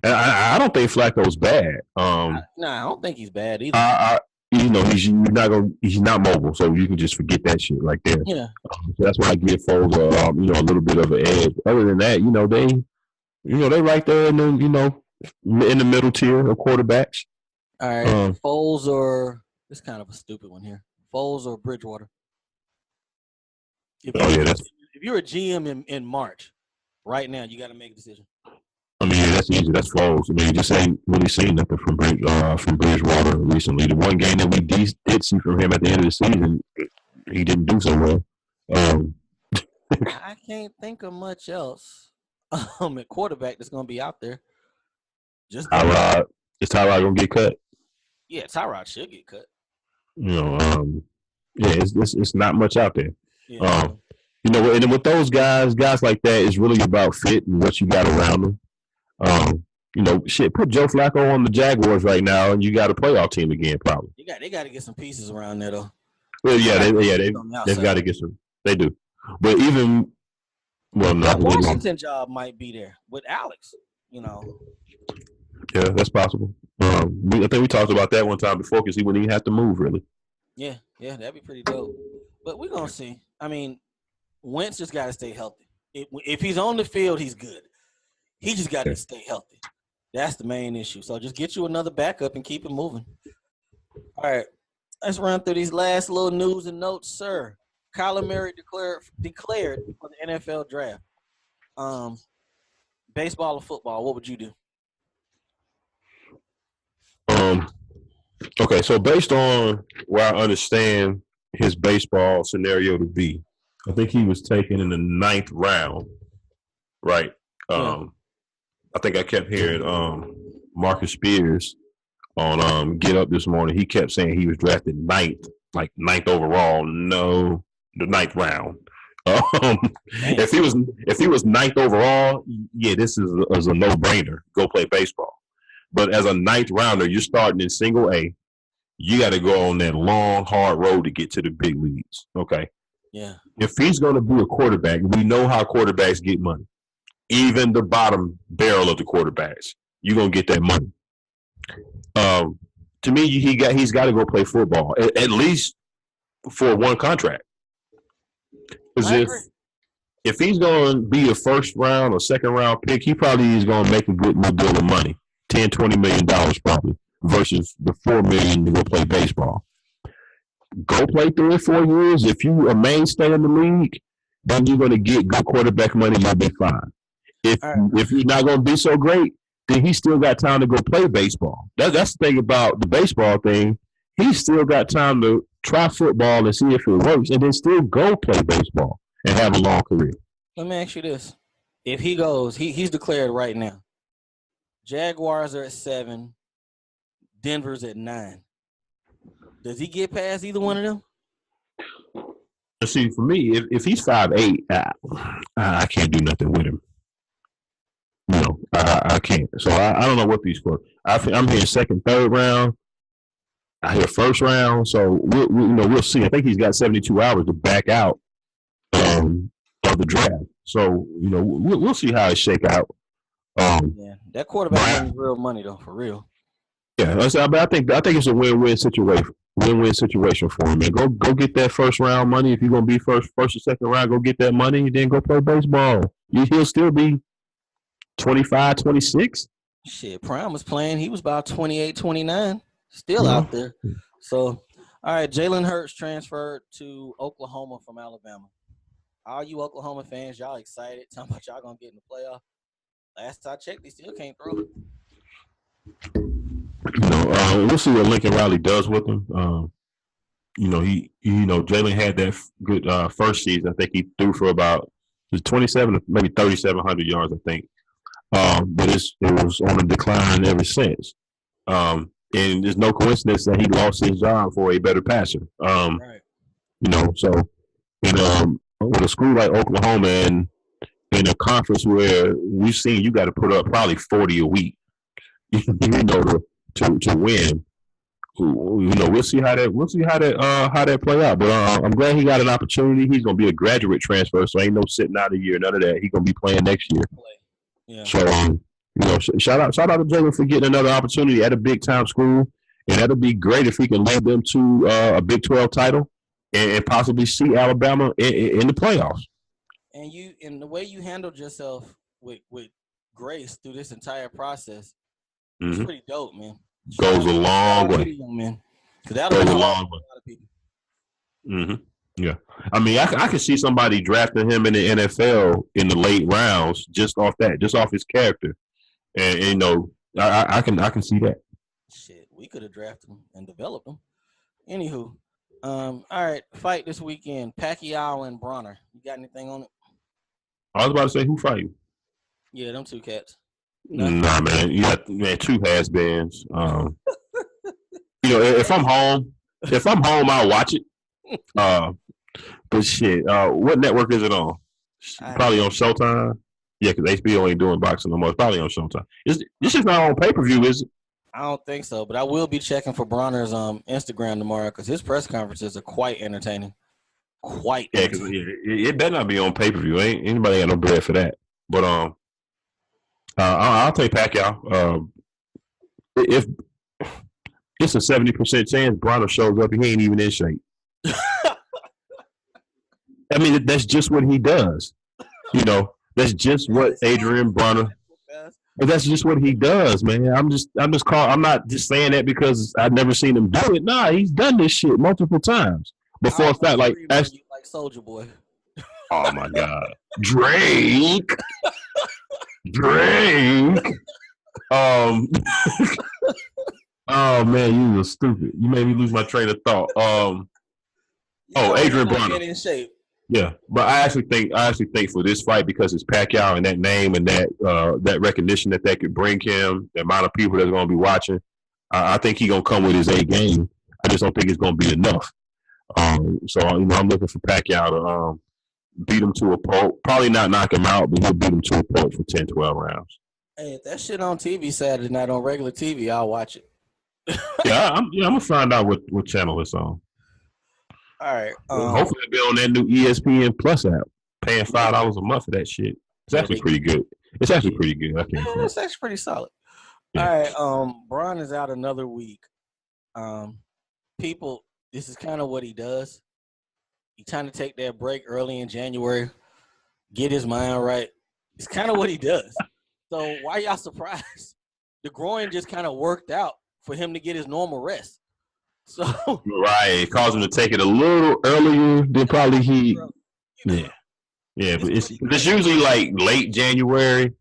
Speaker 2: And I don't think Flacco's bad.
Speaker 3: I don't think he's bad either.
Speaker 2: He's not mobile, so you can just forget that shit right there.
Speaker 3: Yeah.
Speaker 2: So that's why I give Foles a little bit of an edge. Other than that, they right there in the middle tier of quarterbacks.
Speaker 3: All right, Foles or this is kind of a stupid one here. Foles or Bridgewater? If you're a GM in March, right now, you got to make a decision.
Speaker 2: I mean, that's easy. That's Foles. I mean, you just ain't really seen nothing from Bridgewater recently. The one game that we did see from him at the end of the season, he didn't do so well.
Speaker 3: I can't think of much else at quarterback that's going to be out there. Just
Speaker 2: Tyrod. Is Tyrod going to get cut?
Speaker 3: Yeah, Tyrod should get cut.
Speaker 2: It's not much out there.
Speaker 3: Yeah.
Speaker 2: And then with those guys like that, it's really about fit and what you got around them. Put Joe Flacco on the Jaguars right now, and you got a playoff team again, probably.
Speaker 3: They got to get some pieces around there, though.
Speaker 2: Well, they've got to get some. They do, but the
Speaker 3: Washington job might be there with Alex.
Speaker 2: Yeah, that's possible. I think we talked about that one time before because he wouldn't even have to move, really.
Speaker 3: Yeah, that'd be pretty dope. But we're gonna see. I mean, Wentz just got to stay healthy. If he's on the field, he's good. He just got to stay healthy. That's the main issue. So just get you another backup and keep it moving. All right, let's run through these last little news and notes, sir. Kyler Murray declared for the NFL draft. Baseball or football? What would you do?
Speaker 2: Okay, so based on where I understand his baseball scenario to be, I think he was taken in the 9th round, right? I think I kept hearing Marcus Spears on Get Up this morning. He kept saying he was drafted 9th, like 9th overall. No, the 9th round. If he was 9th overall, yeah, this is a no-brainer. Go play baseball. But as a 9th rounder, you're starting in single A. You got to go on that long, hard road to get to the big leagues. Okay.
Speaker 3: Yeah.
Speaker 2: If he's going to be a quarterback, we know how quarterbacks get money. Even the bottom barrel of the quarterbacks, you're going to get that money. To me, he's got to go play football, at least for one contract. Because if he's going to be a first round or second round pick, he probably is going to make a good little deal of money. $10, $20 million probably versus the $4 million to go play baseball. Go play 3 or 4 years. If you a mainstay in the league, then you're going to get good quarterback money. You'll be fine. If you're not going to be so great, then he still got time to go play baseball. That's the thing about the baseball thing. He's still got time to try football and see if it works, and then still go play baseball and have a long career.
Speaker 3: Let me ask you this: if he goes, he's declared right now. Jaguars are at 7. Denver's at 9. Does he get past either one of them?
Speaker 2: See, for me, if he's 5'8", I can't do nothing with him. I can't. So I don't know what these for. I'm here 2nd, 3rd round. I hear 1st round. So we'll see. I think he's got 72 hours to back out of the draft. So we'll see how it shake out.
Speaker 3: Yeah, that quarterback money is real money though, for real.
Speaker 2: Yeah, but I think it's a win-win situation. Win-win situation for him, man. Go get that first round money. If you're gonna be first or second round, go get that money, and then go play baseball. He'll still be 25, 26.
Speaker 3: Shit, Prime was playing. He was about 28, 29. Still out there. So, all right, Jalen Hurts transferred to Oklahoma from Alabama. All you Oklahoma fans, y'all excited? Talking about y'all gonna get in the playoff. Last I checked, they still can't throw.
Speaker 2: We'll see what Lincoln Riley does with him. Jalen had that good first season. I think he threw for about 27, maybe 3,700 yards. I think, but it was on a decline ever since. And there's no coincidence that he lost his job for a better passer. Right. With a school like Oklahoma and in a conference where we've seen you got to put up probably 40 a week, to win. We'll see how that play out. But I'm glad he got an opportunity. He's gonna be a graduate transfer, so ain't no sitting out a year, none of that. He's gonna be playing next year. Yeah. So shout out to Jalen for getting another opportunity at a big time school, and that'll be great if he can lead them to a Big 12 title and possibly see Alabama in the playoffs.
Speaker 3: And the way you handled yourself with grace through this entire process.
Speaker 2: Mm-hmm.
Speaker 3: It's pretty dope, man.
Speaker 2: Goes a long way.
Speaker 3: Man.
Speaker 2: Goes a long way. A lot of people. Mm-hmm. Yeah. I mean, I can see somebody drafting him in the NFL in the late rounds just off his character. And I can see that.
Speaker 3: Shit, we could have drafted him and developed him. Anywho, all right, fight this weekend. Pacquiao and Bronner. You got anything on it?
Speaker 2: I was about to say, who fight you?
Speaker 3: Yeah, them two cats.
Speaker 2: Nah, man. You got two has-beens. If I'm home, I'll watch it. But shit, what network is it on? Probably on Showtime. Yeah, because HBO ain't doing boxing no more. It's probably on Showtime. This is not on pay-per-view, is it?
Speaker 3: I don't think so, but I will be checking for Bronner's Instagram tomorrow because his press conferences are quite entertaining. Quite.
Speaker 2: Yeah, because it better not be on pay-per-view. Ain't anybody got no bread for that. But I'll take Pacquiao. If it's a 70% chance Bronner shows up, he ain't even in shape. I mean, that's just what he does. That's just what Adrian Bronner. But that's just what he does, man. I'm not just saying that because I've never seen him do it. Nah, he's done this shit multiple times before. It's not like
Speaker 3: Soldier Boy.
Speaker 2: Oh my God, Drake. Oh man, you were stupid. You made me lose my train of thought. Adrian Bronner.
Speaker 3: In shape.
Speaker 2: Yeah, but I actually think for this fight, because it's Pacquiao and that name and that recognition that could bring him, the amount of people that's going to be watching, I think he's going to come with his A game. I just don't think it's going to be enough. So I'm looking for Pacquiao to beat him to a pulp. Probably not knock him out, but he'll beat him to a pulp for 10, 12 rounds.
Speaker 3: Hey, if that shit on TV Saturday night on regular TV, I'll watch it.
Speaker 2: I'm gonna find out what channel it's on.
Speaker 3: All right.
Speaker 2: Hopefully it'll be on that new ESPN Plus app. Paying $5 a month for that shit. It's actually pretty good. It's actually pretty good.
Speaker 3: It's actually pretty solid. Yeah. All right. Bron is out another week. People, this is kind of what he does. He kind of take that break early in January, get his mind right. It's kind of what he does. So why y'all surprised? The groin just kind of worked out for him to get his normal rest. So
Speaker 2: right, it caused him to take it a little earlier than probably he. Yeah, but it's usually like late January.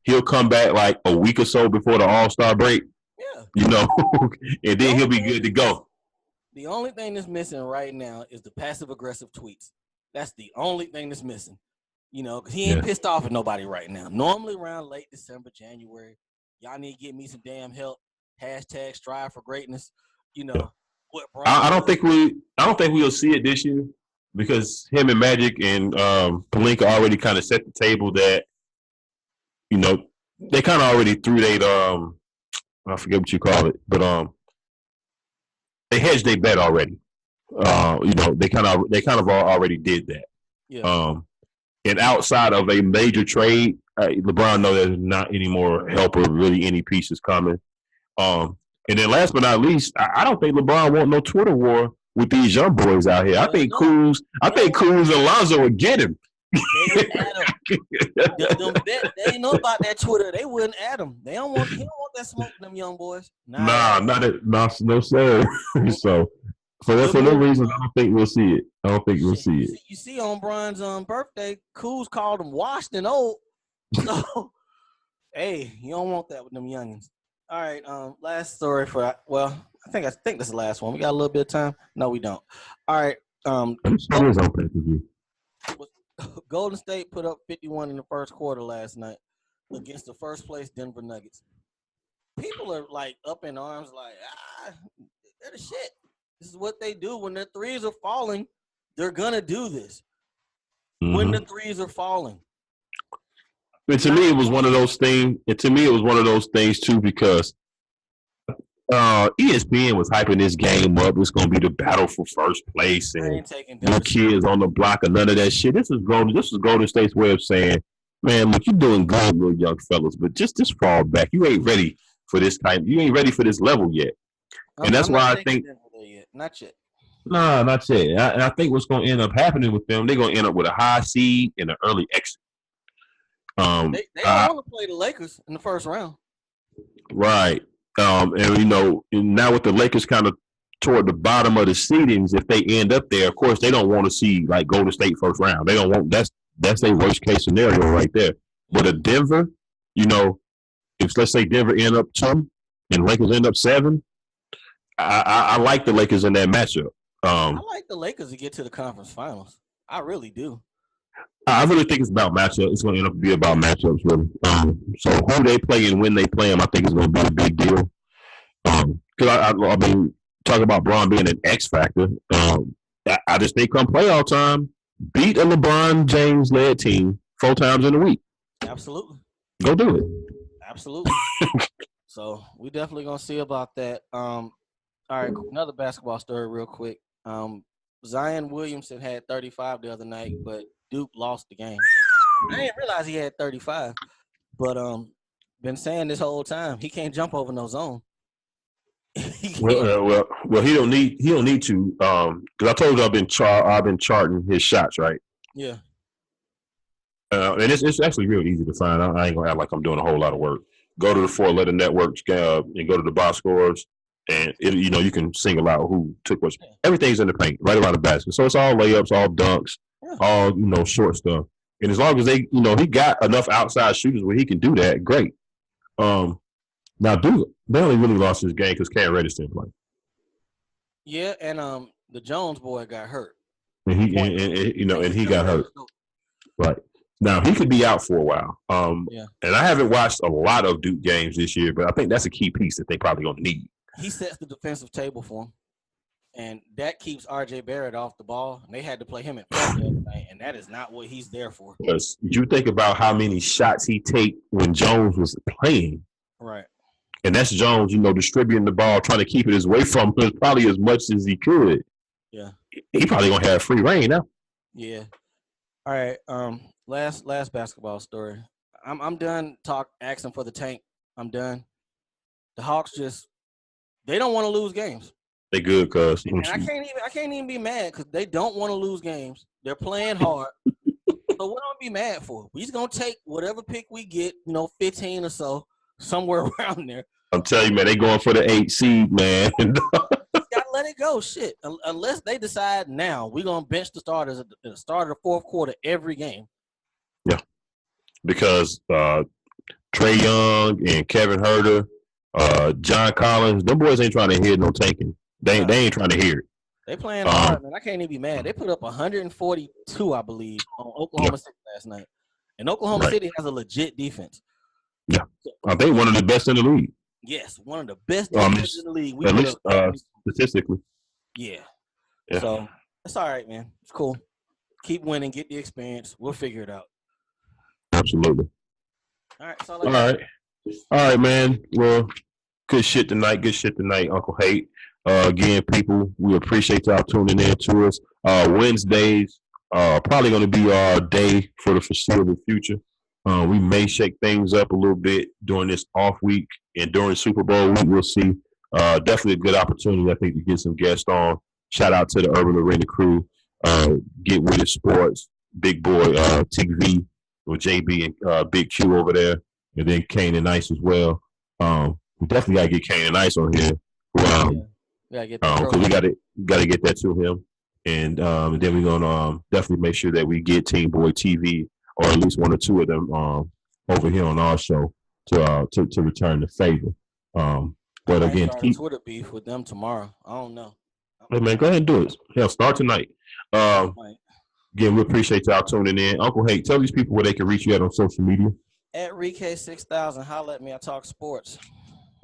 Speaker 2: He'll come back like a week or so before the All-Star break. Yeah, and then he'll be good to go.
Speaker 3: The only thing that's missing right now is the passive-aggressive tweets. That's the only thing that's missing. Because he ain't pissed off at nobody right now. Normally around late December, January, y'all need to get me some damn help. # strive for greatness. What
Speaker 2: I don't think we'll see it this year because him and Magic and Pelinka already kind of set the table that they kind of already threw I forget what you call it, but they hedged their bet already. They kind of already did that. Yeah. And outside of a major trade, LeBron know there's not any more help or really any pieces coming. And then last but not least, I don't think LeBron want no Twitter war with these young boys out here. I think Kuz and Lonzo would get him.
Speaker 3: They didn't add him. They ain't know about that Twitter. They wouldn't add him. He don't want that smoke with them young boys.
Speaker 2: No, sir. So for no reason, I don't think we'll see it.
Speaker 3: You see on Bron's birthday, Kuz called him washed and old. So, hey, you don't want that with them youngins. All right, last story I think this is the last one. We got a little bit of time. No, we don't. All right, Golden State put up 51 in the first quarter last night against the first place Denver Nuggets. People are like up in arms, like they're the shit. This is what they do when their threes are falling. They're gonna do this when the threes are falling.
Speaker 2: But to me, it was one of those things. Too, because ESPN was hyping this game up. It's going to be the battle for first place, and no kids on the block or none of that shit. This is Golden State's way of saying, man, look, you're doing good, little young fellas, but just fall back. You ain't ready for this type. You ain't ready for this level yet, and that's why I think
Speaker 3: not yet.
Speaker 2: Nah, not yet. And I think what's going to end up happening with them, they're going to end up with a high seed and an early exit.
Speaker 3: They don't want to play the Lakers in the first round.
Speaker 2: Right. And now with the Lakers kind of toward the bottom of the seedings, if they end up there, of course they don't want to see like Golden State first round. They don't want that's their worst case scenario right there. But a Denver, if let's say Denver end up 2 and Lakers end up 7, I like the Lakers in that matchup.
Speaker 3: I like the Lakers to get to the conference finals. I really do.
Speaker 2: I really think it's about matchups. It's going to end up being about matchups, really. So who they play and when they play them, I think is going to be a big deal. Because I mean, talking about Bron being an X factor, I just think come playoff time, beat a LeBron James led team 4 times in a week.
Speaker 3: Absolutely.
Speaker 2: Go do it.
Speaker 3: Absolutely. So we definitely going to see about that. All right, another basketball story real quick. Zion Williamson had 35 the other night, but Duke lost the game. I didn't realize he had 35, but been saying this whole time he can't jump over no zone.
Speaker 2: Well, he don't need to because I told you I've been charting his shots, right?
Speaker 3: Yeah.
Speaker 2: And it's actually real easy to find. I ain't gonna act like I'm doing a whole lot of work. Go to the 4-letter networks and go to the box scores, and you can single out who took what. Everything's in the paint, right around the basket. So it's all layups, all dunks. All short stuff, and as long as they, he got enough outside shooters where he can do that, great. Now Duke, they only really lost this game because Cam Reddish didn't play.
Speaker 3: Yeah, and the Jones boy got hurt,
Speaker 2: and he got hurt. Right now, he could be out for a while. And I haven't watched a lot of Duke games this year, but I think that's a key piece that they probably gonna need.
Speaker 3: He sets the defensive table for him. And that keeps R.J. Barrett off the ball. And they had to play him at point the other night, and that is not what he's there for.
Speaker 2: Because you think about how many shots he take when Jones was playing.
Speaker 3: Right.
Speaker 2: And that's Jones, distributing the ball, trying to keep it away from him probably as much as he could.
Speaker 3: Yeah.
Speaker 2: He probably going to have free reign now.
Speaker 3: Yeah. All right. Last basketball story. I'm done asking for the tank. I'm done. The Hawks they don't want to lose games.
Speaker 2: They good, cuz.
Speaker 3: I can't even be mad because they don't want to lose games. They're playing hard. So what am I be mad for? We just gonna take whatever pick we get, 15 or so, somewhere around there.
Speaker 2: I'm telling you, man, they going for the 8 seed, man.
Speaker 3: Gotta let it go. Shit. Unless they decide now we're gonna bench the starters at the start of the fourth quarter every game.
Speaker 2: Yeah. Because Trae Young and Kevin Huerter, John Collins, them boys ain't trying to hear no tanking. They ain't trying to hear it.
Speaker 3: They playing hard, man. I can't even be mad. They put up 142, I believe, on Oklahoma City last night. And Oklahoma City has a legit defense.
Speaker 2: Yeah. I think one of the best in the league.
Speaker 3: Yes, one of the best defenses in the league.
Speaker 2: At least statistically.
Speaker 3: Yeah. So, it's all right, man. It's cool. Keep winning. Get the experience. We'll figure it out.
Speaker 2: Absolutely.
Speaker 3: All right.
Speaker 2: All right, man. Well, good shit tonight, Uncle Hate. Again, people, we appreciate y'all tuning in to us. Wednesdays probably going to be our day for the foreseeable future. We may shake things up a little bit during this off week and during Super Bowl week. We'll see. Definitely a good opportunity, I think, to get some guests on. Shout out to the Urban Arena crew. Get with it sports, Big Boy TV with JB and Big Q over there, and then Kane and Ice as well. We definitely gotta get Kane and Ice on here. Because we gotta get that to him, and then we're gonna definitely make sure that we get Team Boy TV or at least one or two of them over here on our show to return the favor. But again,
Speaker 3: keep Twitter beef with them tomorrow. I don't know.
Speaker 2: Hey man, go ahead and do it. Hell, start tonight. Again, we appreciate y'all tuning in. Uncle Hake, tell these people where they can reach you at on social media.
Speaker 3: At ReK6000, holla at me. I talk sports.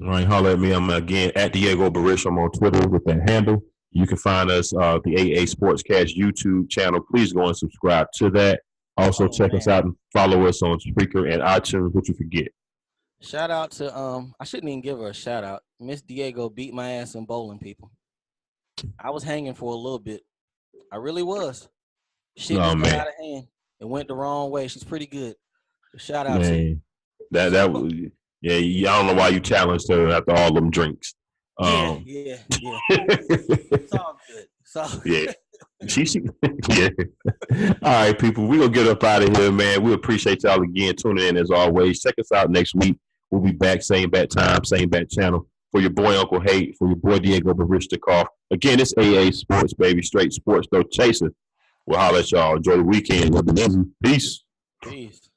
Speaker 2: All right, holla at me. I'm again at Diego Barish. I'm on Twitter with that handle. You can find us the AA Sportscast YouTube channel. Please go and subscribe to that. Also, check us out and follow us on Spreaker and iTunes. What you forget?
Speaker 3: Shout out to I shouldn't even give her a shout out. Miss Diego beat my ass in bowling, people. I was hanging for a little bit. I really was. Shit got out of hand. It went the wrong way. She's pretty good. Shout out to you.
Speaker 2: That was I don't know why you challenged her after all them drinks.
Speaker 3: Yeah. It's all good.
Speaker 2: Yeah. Yeah. All right, people. We're gonna get up out of here, man. We appreciate y'all again tuning in as always. Check us out next week. We'll be back, same bat time, same bat channel. For your boy Uncle Hake, for your boy Diego Barishnikov. Again, it's AA Sports, baby. Straight sports, no chaser. We'll holler at y'all. Enjoy the weekend. Peace.
Speaker 3: Peace.